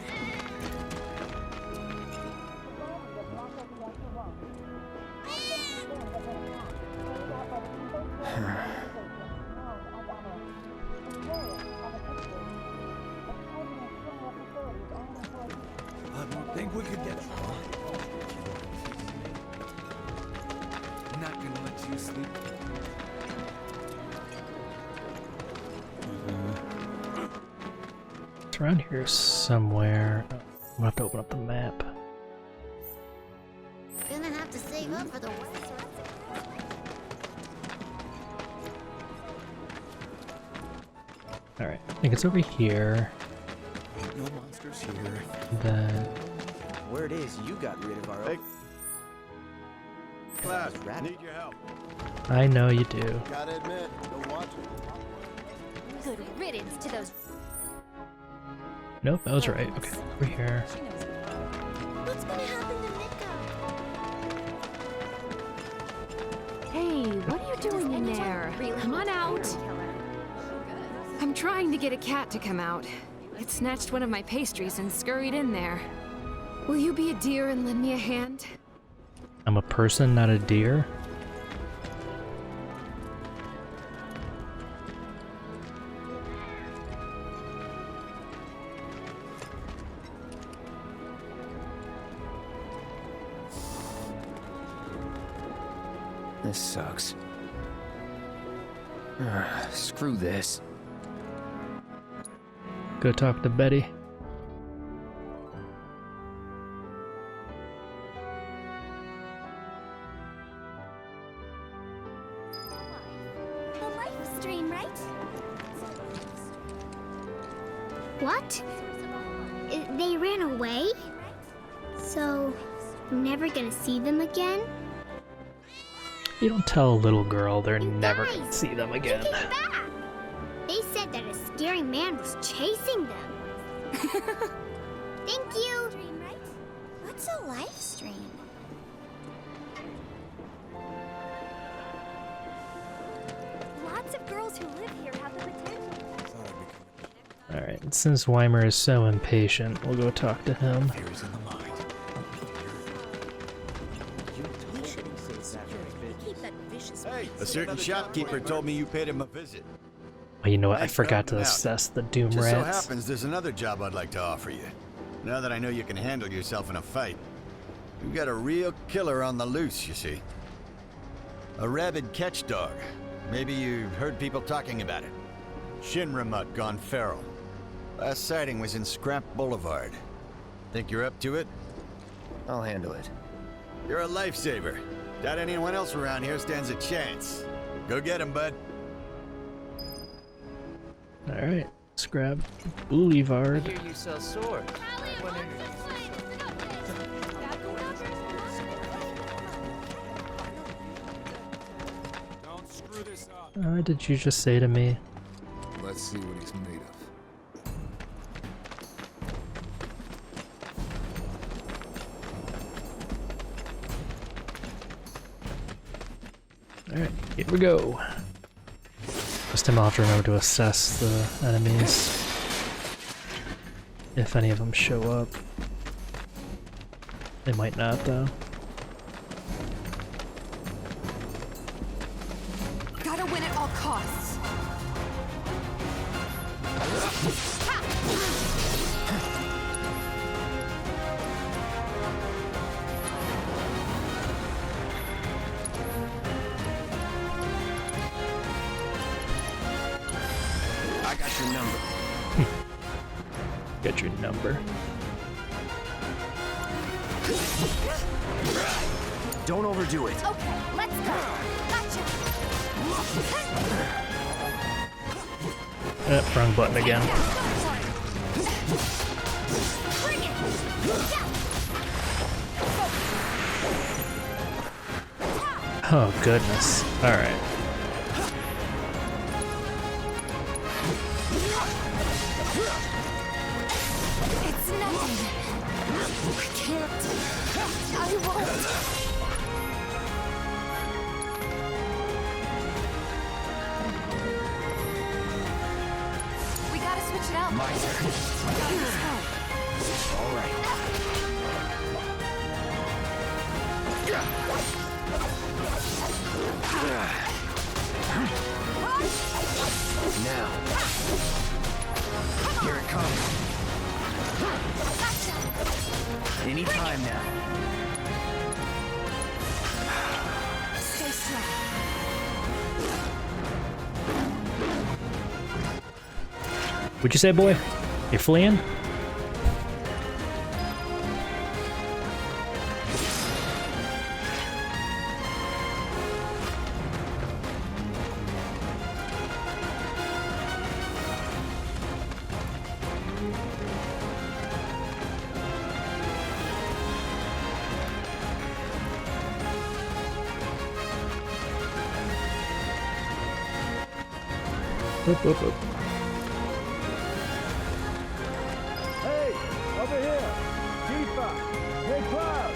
I don't think we could get far. I'm not gonna let you sleep. It's around here somewhere. I'm gonna have to open up the map. Gonna have to save up for the Alright, I think it's over here. No monsters here. Then Word is, you got rid of our. Hey. Class, need your help. I know you do. Gotta admit, don't want to. good riddance to those. Nope, I was right. Okay, over here. What's gonna happen to Miko? Hey, what are you doing in there? Come on out. I'm trying to get a cat to come out. It snatched one of my pastries and scurried in there. Will you be a dear and lend me a hand? I'm a person, not a deer. This sucks. Screw this. Go talk to Betty. The life stream, right? What? They ran away? So, I'm never gonna see them again? You don't tell a little girl they're never gonna see them again. Back! They said that a scary man was chasing them. Thank you! What's a live stream? Lots of girls who live here have the potential. Alright, since Weimer is so impatient, we'll go talk to him. A certain shopkeeper told me you paid him a visit. Oh, you know what? I Thanks for forgot to helping out. assess the Doom Just so Rats. happens there's another job I'd like to offer you. Now that I know you can handle yourself in a fight. You've got a real killer on the loose, you see. A rabid catch dog. Maybe you've heard people talking about it. Shinra mutt gone feral. Last sighting was in Scrap Boulevard. Think you're up to it? I'll handle it. You're a lifesaver. Doubt anyone else around here stands a chance. Go get him, bud. Alright, let's grab Boulevard. I hear you sell swords. Don't screw this up. What did you just say to me? Let's see what he's made of. Alright, here we go. This time I'll have to remember to assess the enemies. If any of them show up. They might not, though. Gotta win at all costs. I got your number. Get your number. Don't overdo it. Okay, let's go. Gotcha. Wrong button again. Bring it. Oh goodness. Alright. It's nothing. I can't. I won't. We gotta switch it up. My turn. All right. Now. Here it comes. Anytime now. Stay strong. What'd you say, boy? You're fleeing? Whoop, whoop, whoop. Hey, over here! Tifa! Hey, Cloud!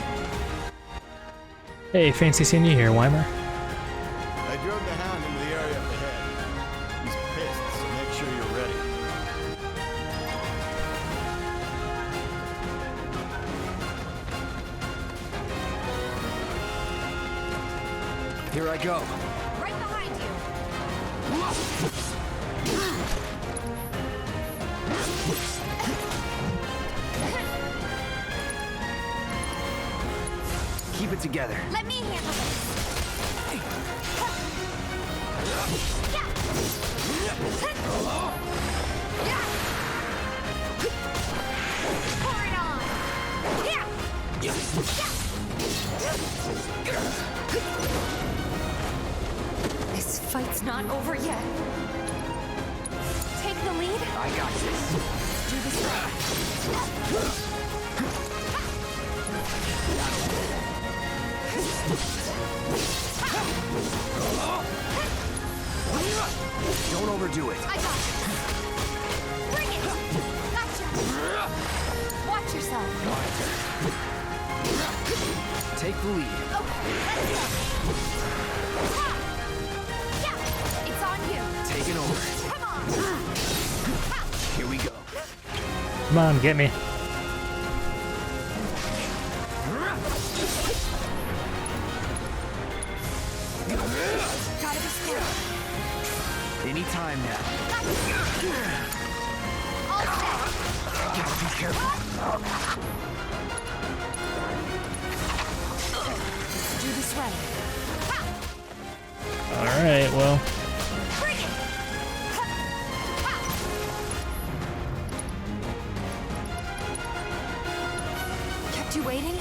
Hey, fancy seeing you here, Weimer. I drove the hound into the area up ahead. He's pissed, so make sure you're ready. Here I go. Right behind you. Keep it together. Let me handle this. Pour it on. This fight's not over yet. Take the lead. I got this. Do this right. Don't overdo it. I got it. Bring it. Gotcha. Watch yourself. Take the lead. Okay, let's go. Ha! Yeah, it's on you. Taking over. Come on. Here we go. Come on, get me. Gotta be scared. Anytime now. All set. Gotta be careful. Do this right. Alright, well. Bring it. kept you waiting?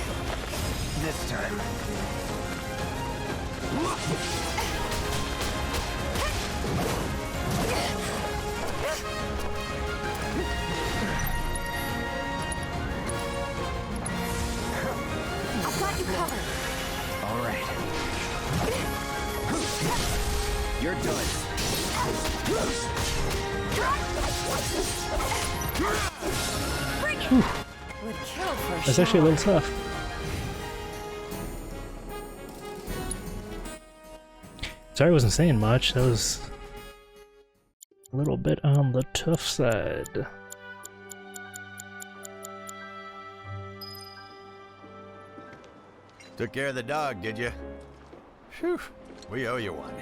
This time. I've got you covered. All right. You're done. Bring it! Would kill for That's actually a little tough. Sorry I wasn't saying much. That was a little bit on the tough side. Took care of the dog, did you? Phew, we owe you one.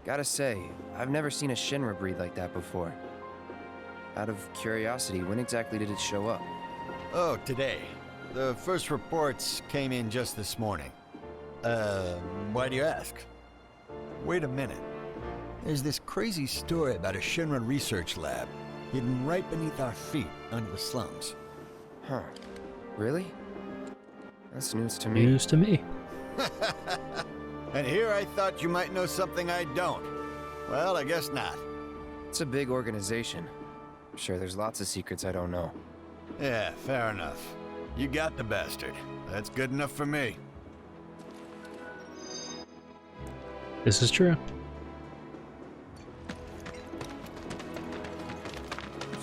Gotta say, I've never seen a Shinra breed like that before. Out of curiosity, when exactly did it show up? Oh, today. The first reports came in just this morning. Why do you ask? Wait a minute. There's this crazy story about a Shinra research lab hidden right beneath our feet under the slums. Huh. Really? That's news to me. News to me. And here I thought you might know something I don't. Well, I guess not. It's a big organization. I'm sure there's lots of secrets I don't know. Yeah, fair enough. You got the bastard. That's good enough for me. This is true.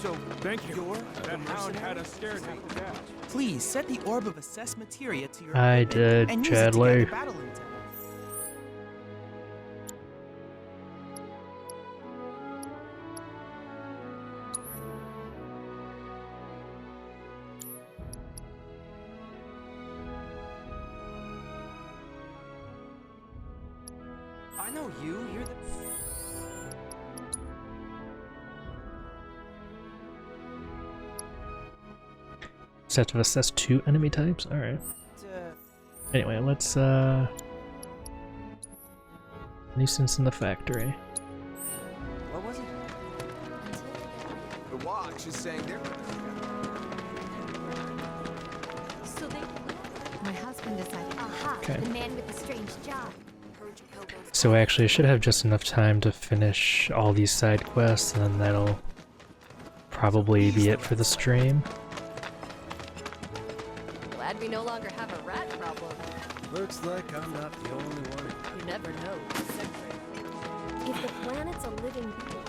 So, Thank you. That hound had us scared half to death. Please set the orb of assess materia to your I equipment did, and use it to Chadley. gather battle intel. I know you. You're the. Set to assess 2 enemy types? Alright. Anyway, let's nuisance in the factory. What was it? The watch is saying they're. So they. My husband decided. Aha, Okay. the man with the strange job. So I actually should have just enough time to finish all these side quests, and then that'll probably be it for the stream. Glad we no longer have a rat problem. Looks like I'm not the only one. You never know. If the planet's a living being.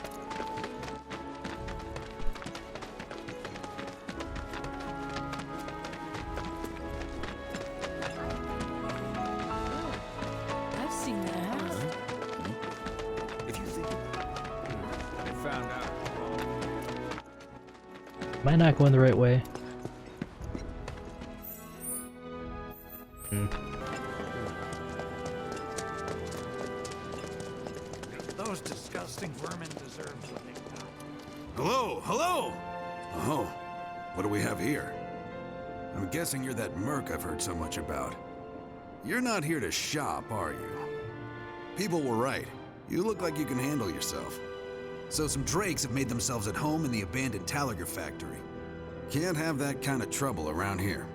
I've seen that house. If you think I found out. Am I not going the right way? Those disgusting vermin deserve what they got. Hello, hello! Oh, what do we have here? I'm guessing you're that merc I've heard so much about. You're not here to shop, are you? People were right. You look like you can handle yourself. So some drakes have made themselves at home in the abandoned Talagar factory. Can't have that kind of trouble around here.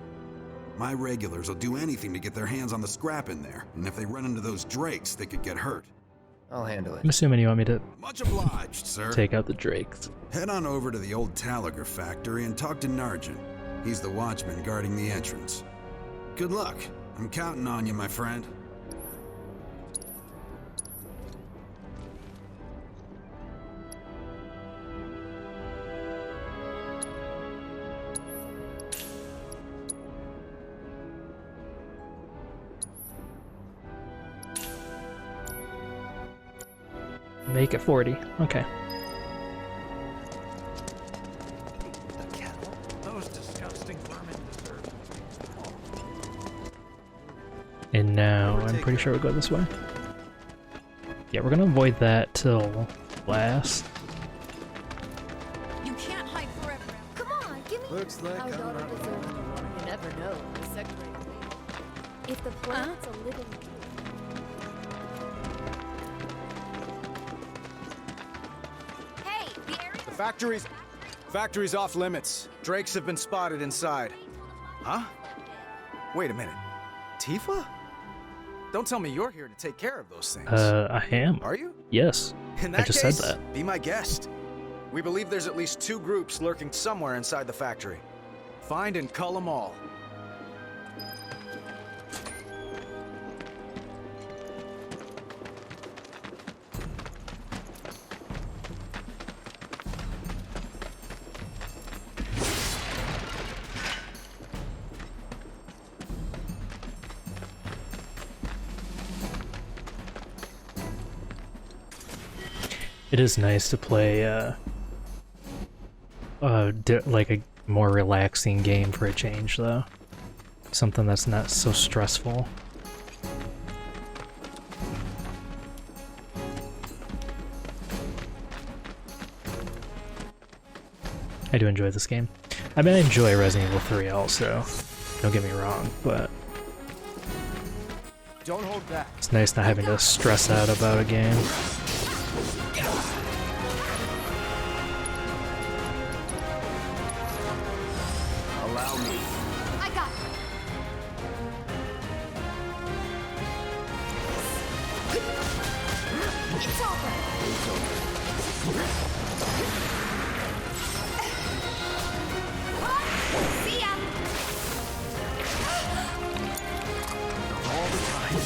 My regulars will do anything to get their hands on the scrap in there, and if they run into those drakes, they could get hurt. I'll handle it. I'm assuming you want me to Much obliged, sir. take out the drakes. Head on over to the old Talagar factory and talk to Narjan. He's the watchman guarding the entrance. Good luck. I'm counting on you, my friend. Make it 40. Okay. Those disgusting vermin deserve. And now I'm pretty sure we'll go this way. Yeah, we're gonna avoid that till last. You can't hide forever. Come on, give me. Looks like Our I'm daughter not deserves one. You never know. If the planet's a living being. Hey, the area. The factory's off limits. Drakes have been spotted inside. Huh? Wait a minute. Tifa? Don't tell me you're here to take care of those things. I am. Are you? Yes. In that I just case, said that. be my guest. We believe there's at least 2 groups lurking somewhere inside the factory. Find and cull them all. It is nice to play like a more relaxing game for a change, though. Something that's not so stressful. I do enjoy this game. I mean, I enjoy Resident Evil 3 also, don't get me wrong, but Don't hold back. it's nice not having to stress out about a game. Allow me. I got it. It's over. See ya. All the time.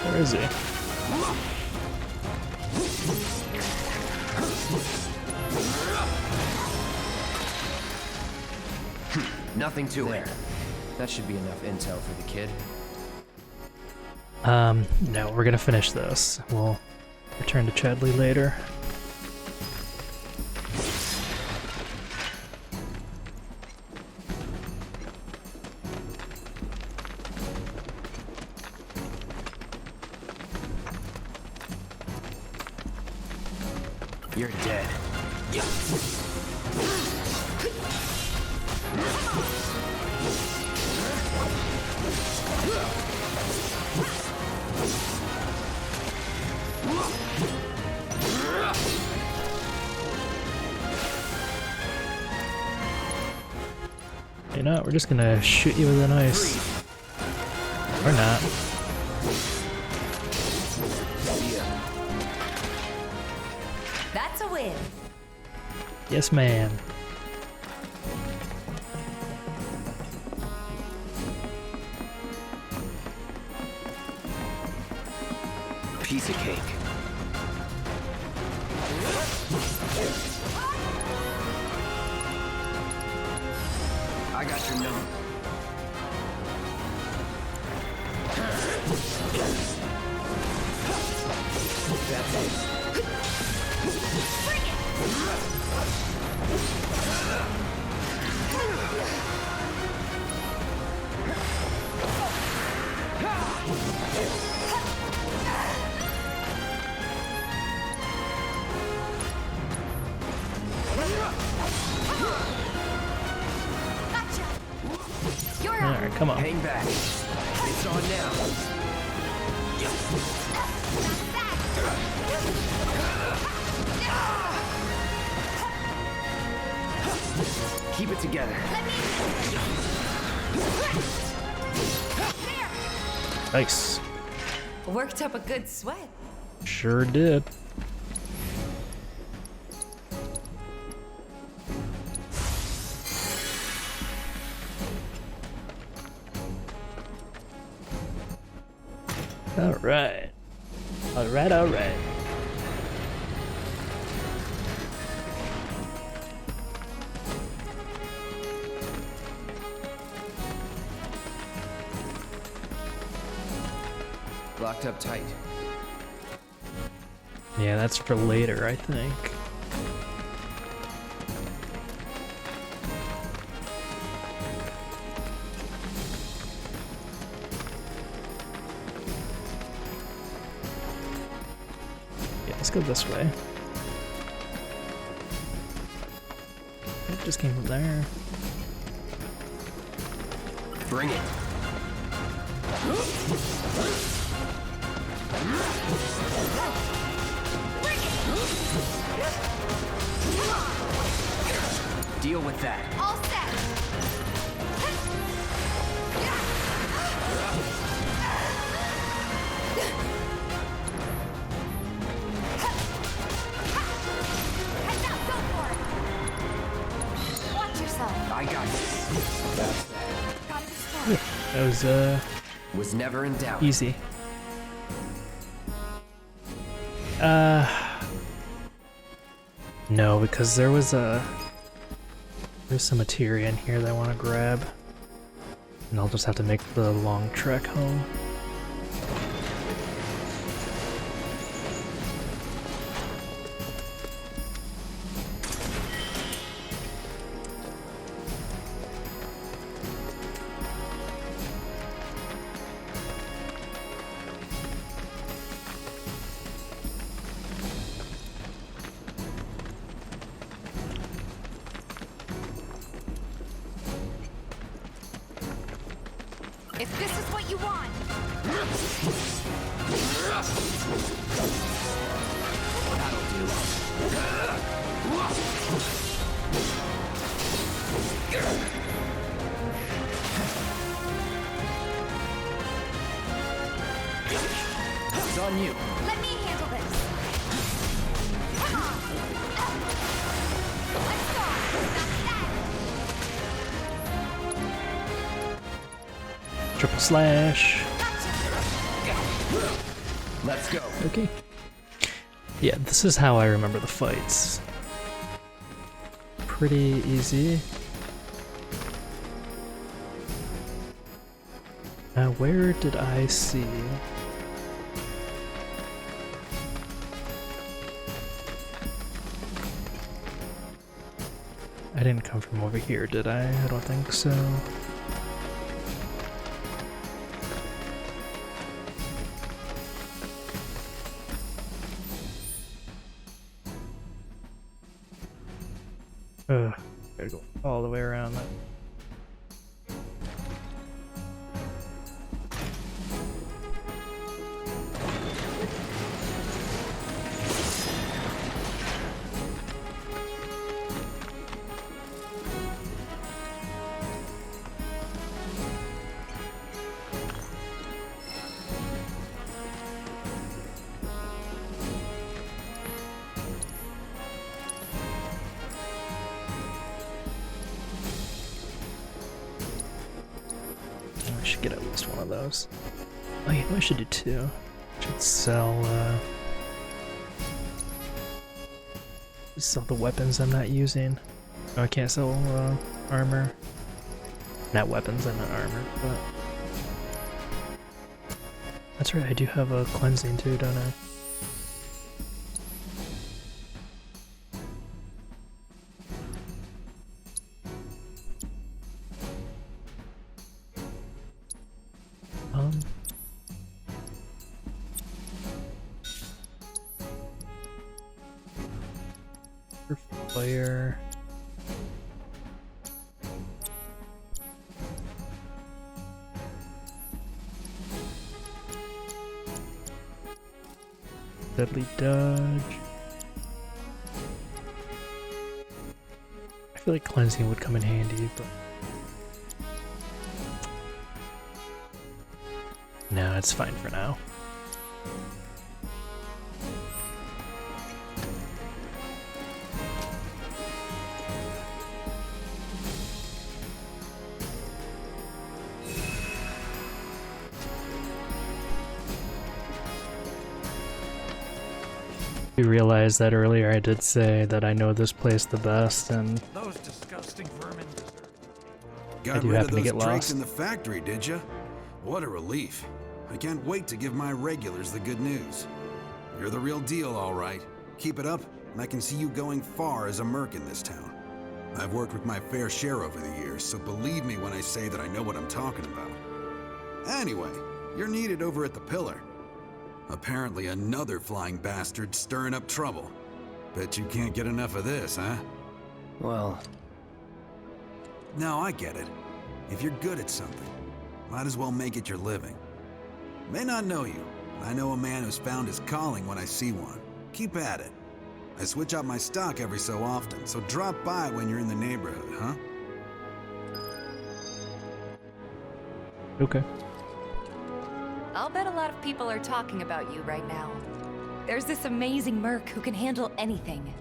Where is he? Nothing to it. That should be enough intel for the kid. No, we're gonna finish this. We'll return to Chadley later. You're dead. You know, we're just gonna shoot you with an ice. Or not. That's a win. Yes, ma'am. Piece of cake. I got your number. That's it. Alright, come on. Hang back. It's on now. Keep it together. Nice. Worked up a good sweat. Sure did. Alright. Alright, alright. Locked up tight. Yeah, that's for later, I think. Yeah, let's go this way. It just came from there. Bring it. Deal with that. All set. Heads up, go for it. Watch yourself. I got you. That's that. Gotta be smart. That was never in doubt. Easy. No, because there's some materia in here that I want to grab, and I'll just have to make the long trek home. If this is what you want. That'll do. It's on you. Let me handle this. Come on. Let's go. Triple slash. Let's go. Okay. Yeah, this is how I remember the fights. Pretty easy. Where did I see? I didn't come from over here, did I? I don't think so. Gotta go all the way around that. I should get at least one of those. Oh, you know I should do two. Should sell the weapons I'm not using. No, I can't sell armor. Not weapons, I meant armor, but that's right, I do have a cleansing too, don't I? Fire. Deadly dodge. I feel like cleansing would come in handy, but no, it's fine for now. You realized that earlier I did say that I know this place the best, and those disgusting vermin deserve. Got rid of those drakes in the factory, did ya? What a relief. I can't wait to give my regulars the good news. You're the real deal, all right. Keep it up, and I can see you going far as a merc in this town. I've worked with my fair share over the years, so believe me when I say that I know what I'm talking about. Anyway, you're needed over at the Pillar. Apparently another flying bastard stirring up trouble. Bet you can't get enough of this, huh? Well... No, I get it. If you're good at something, might as well make it your living. May not know you, but I know a man who's found his calling when I see one. Keep at it. I switch out my stock every so often, so drop by when you're in the neighborhood, huh? Okay. I'll bet a lot of people are talking about you right now. There's this amazing merc who can handle anything.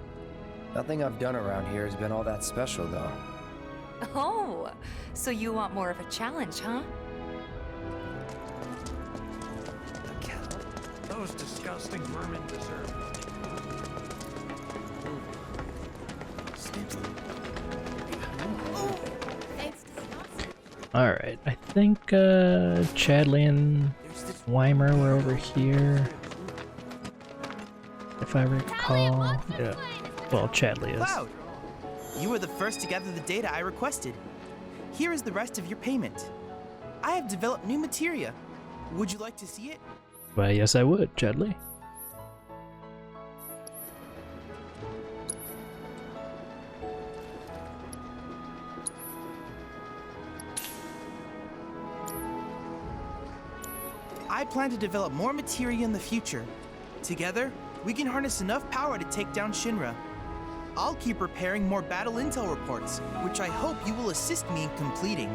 Nothing I've done around here has been all that special, though. Oh, so you want more of a challenge, huh? Those disgusting vermin deserve Alright, I think Chadley and Weimer were over here. If I recall. Yeah. Well, Chadley is. Cloud! You were the first to gather the data I requested. Here is the rest of your payment. I have developed new materia. Would you like to see it? Why, yes I would, Chadley. I plan to develop more materia in the future. Together, we can harness enough power to take down Shinra. I'll keep preparing more battle intel reports, which I hope you will assist me in completing.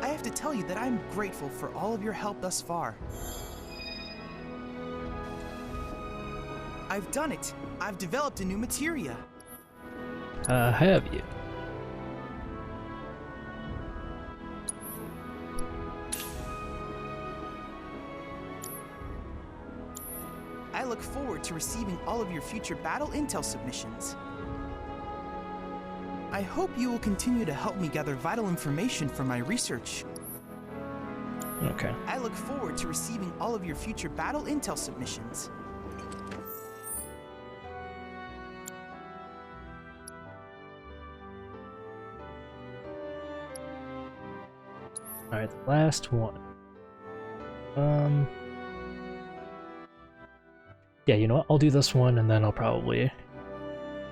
I have to tell you that I'm grateful for all of your help thus far. I've done it. I've developed a new materia. Have you? I look forward to receiving all of your future battle intel submissions. I hope you will continue to help me gather vital information for my research. Okay. I look forward to receiving all of your future battle intel submissions. Alright, the last one. Yeah, you know what? I'll do this one and then I'll probably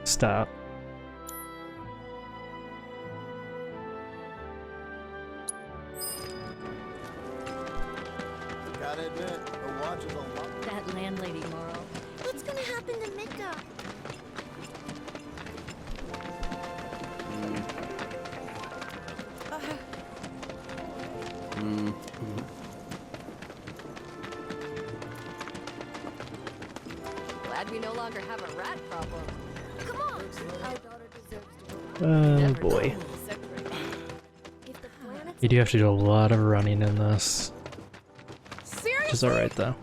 stop. Gotta admit, the watch is a lot. That landlady moral. What's gonna happen to Midgar? Glad we no longer have a rat problem. Come on! Our daughter deserves to Oh boy. You do have to do a lot of running in this. Seriously? Which is alright though.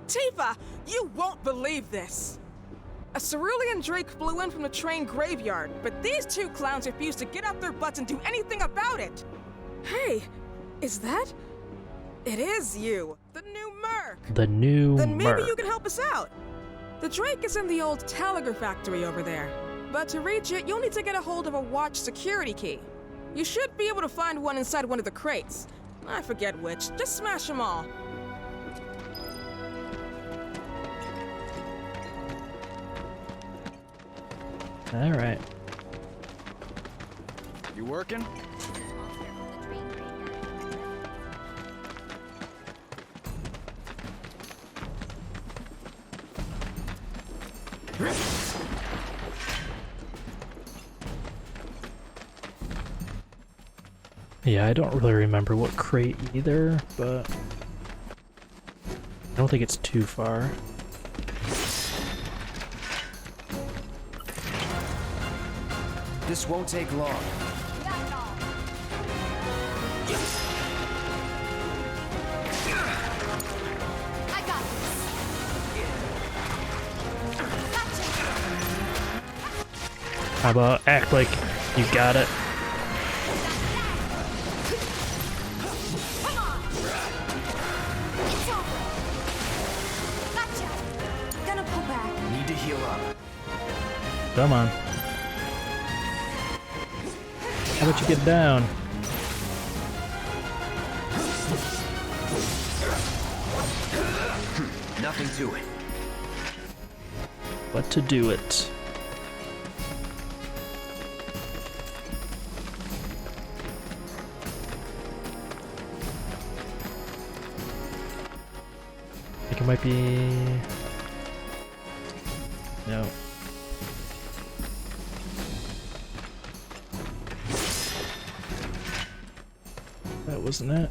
Tifa, you won't believe this. A cerulean drake flew in from the train graveyard, but these two clowns refused to get up their butts and do anything about it. Hey, is that? It is you, the new merc. The new Then maybe merc. you can help us out. The drake is in the old telegraph factory over there. But to reach it, you'll need to get a hold of a watch security key. You should be able to find one inside one of the crates. I forget which. Just smash them all. Alright. You working? Yeah, I don't really remember what crate either, but I don't think it's too far. This won't take long. I got this. How about act like you got it? Come on. It's over. Gotcha. Gonna pull back. Need to heal up. Come on. How about you get down? Nothing to it. What to do it? think it might be... No. That wasn't it.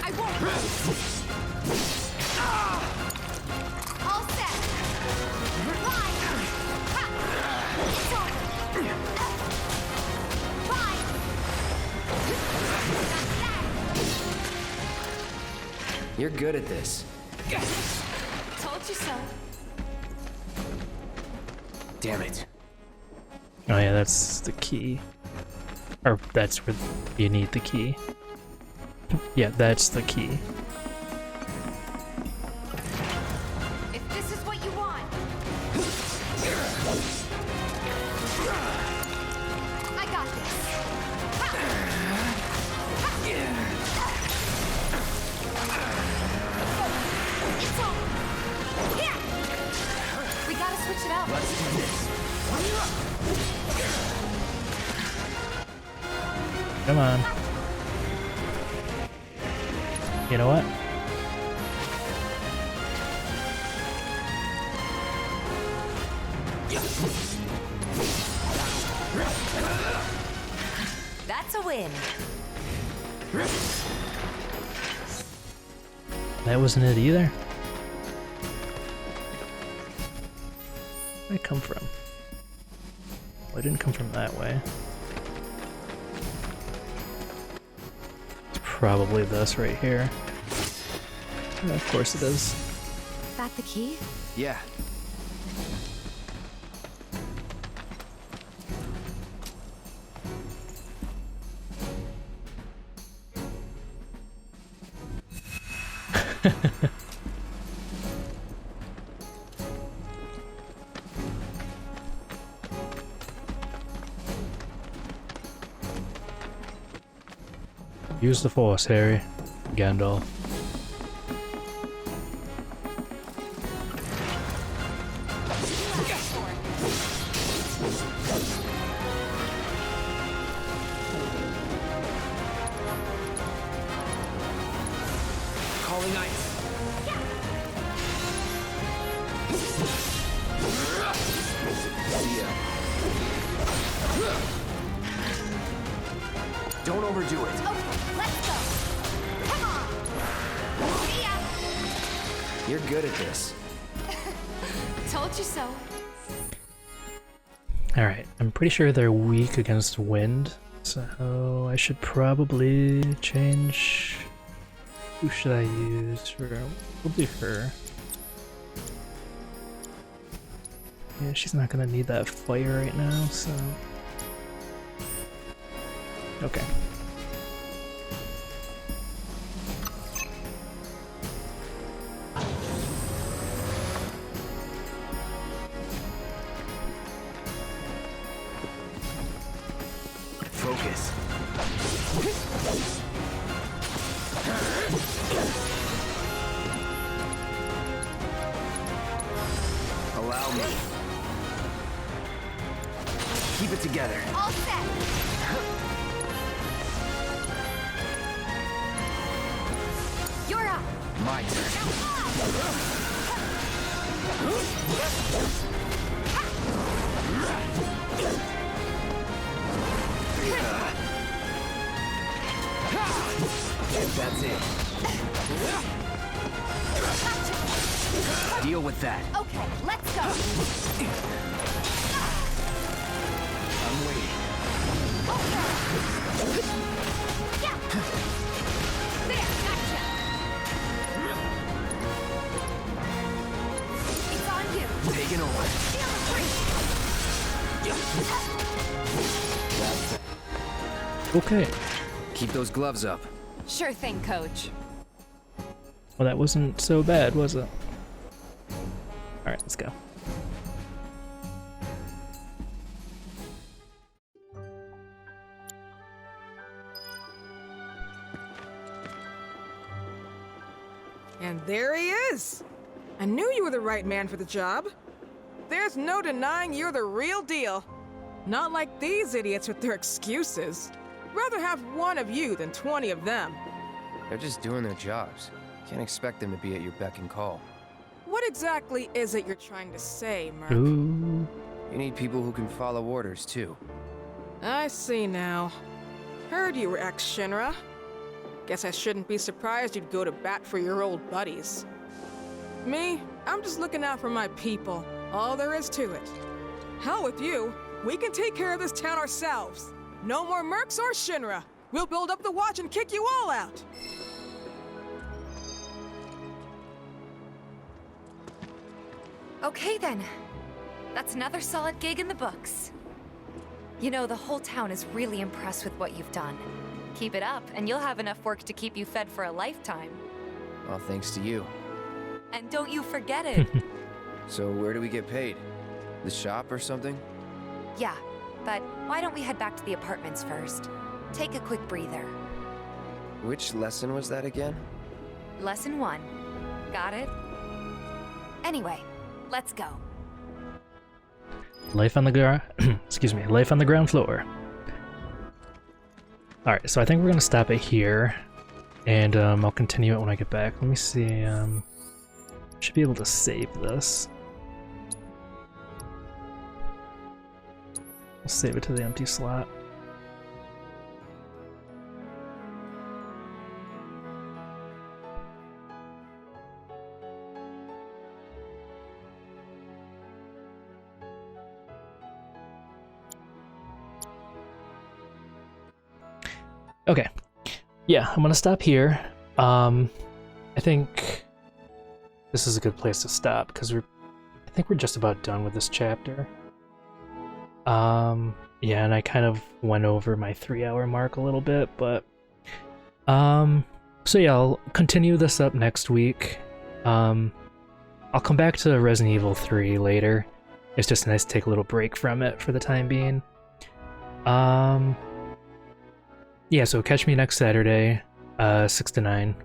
I won't. All set. Fly. You're good at this. Told you so. Damn it. Oh yeah, that's the key. Or that's where you need the key. Yeah, that's the key. If this is what you want. I got this. It's over. Here. We gotta switch it up. Let's do this. Come on. You know what? That's a win. That wasn't it either. Where'd I come from? Well, I didn't come from that way. It's probably this right here. Yeah, of course it is. That the key? Yeah. Use the Force, Harry. Gandalf. Calling ice. See ya. Don't overdo it. Let's go. Come on. See ya. You're good at this. Told you so. Alright, I'm pretty sure they're weak against wind, so I should probably change... Who should I use for... Probably her. Yeah, she's not gonna need that fire right now, so... Okay. Focus. Allow me. Keep it together. All set. You're up. My turn. That's it. Deal with that. Okay, let's go. I'm waiting. Yeah. There, gotcha. It's on you. Taking over. Feel the breeze. Okay. Keep those gloves up. Sure thing, Coach. Well, that wasn't so bad, was it? Alright, let's go. And there he is! I knew you were the right man for the job. There's no denying you're the real deal. Not like these idiots with their excuses. Rather have one of you than 20 of them. They're just doing their jobs. Can't expect them to be at your beck and call. What exactly is it you're trying to say, Merc? Ooh. You need people who can follow orders, too. I see now. Heard you were ex-Shinra. Guess I shouldn't be surprised you'd go to bat for your old buddies. Me, I'm just looking out for my people. All there is to it. Hell with you. We can take care of this town ourselves. No more mercs or Shinra. We'll build up the watch and kick you all out. Okay then. That's another solid gig in the books. You know, the whole town is really impressed with what you've done. Keep it up, and you'll have enough work to keep you fed for a lifetime. All thanks to you. And don't you forget it. So where do we get paid? The shop or something? Yeah, but why don't we head back to the apartments first? Take a quick breather. Which lesson was that again? Lesson 1. Got it? Anyway, let's go. Life on the excuse me, life on the ground floor. Alright, so I think we're gonna stop it here, and I'll continue it when I get back. Let me see, should be able to save this. I'll save it to the empty slot. Okay, yeah, I'm gonna stop here. I think this is a good place to stop because I think we're just about done with this chapter. Yeah, and I kind of went over my 3-hour mark a little bit, but so yeah, I'll continue this up next week. I'll come back to Resident Evil 3 later. It's just nice to take a little break from it for the time being. Yeah, so catch me next Saturday, 6 to 9.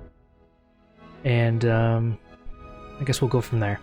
And I guess we'll go from there.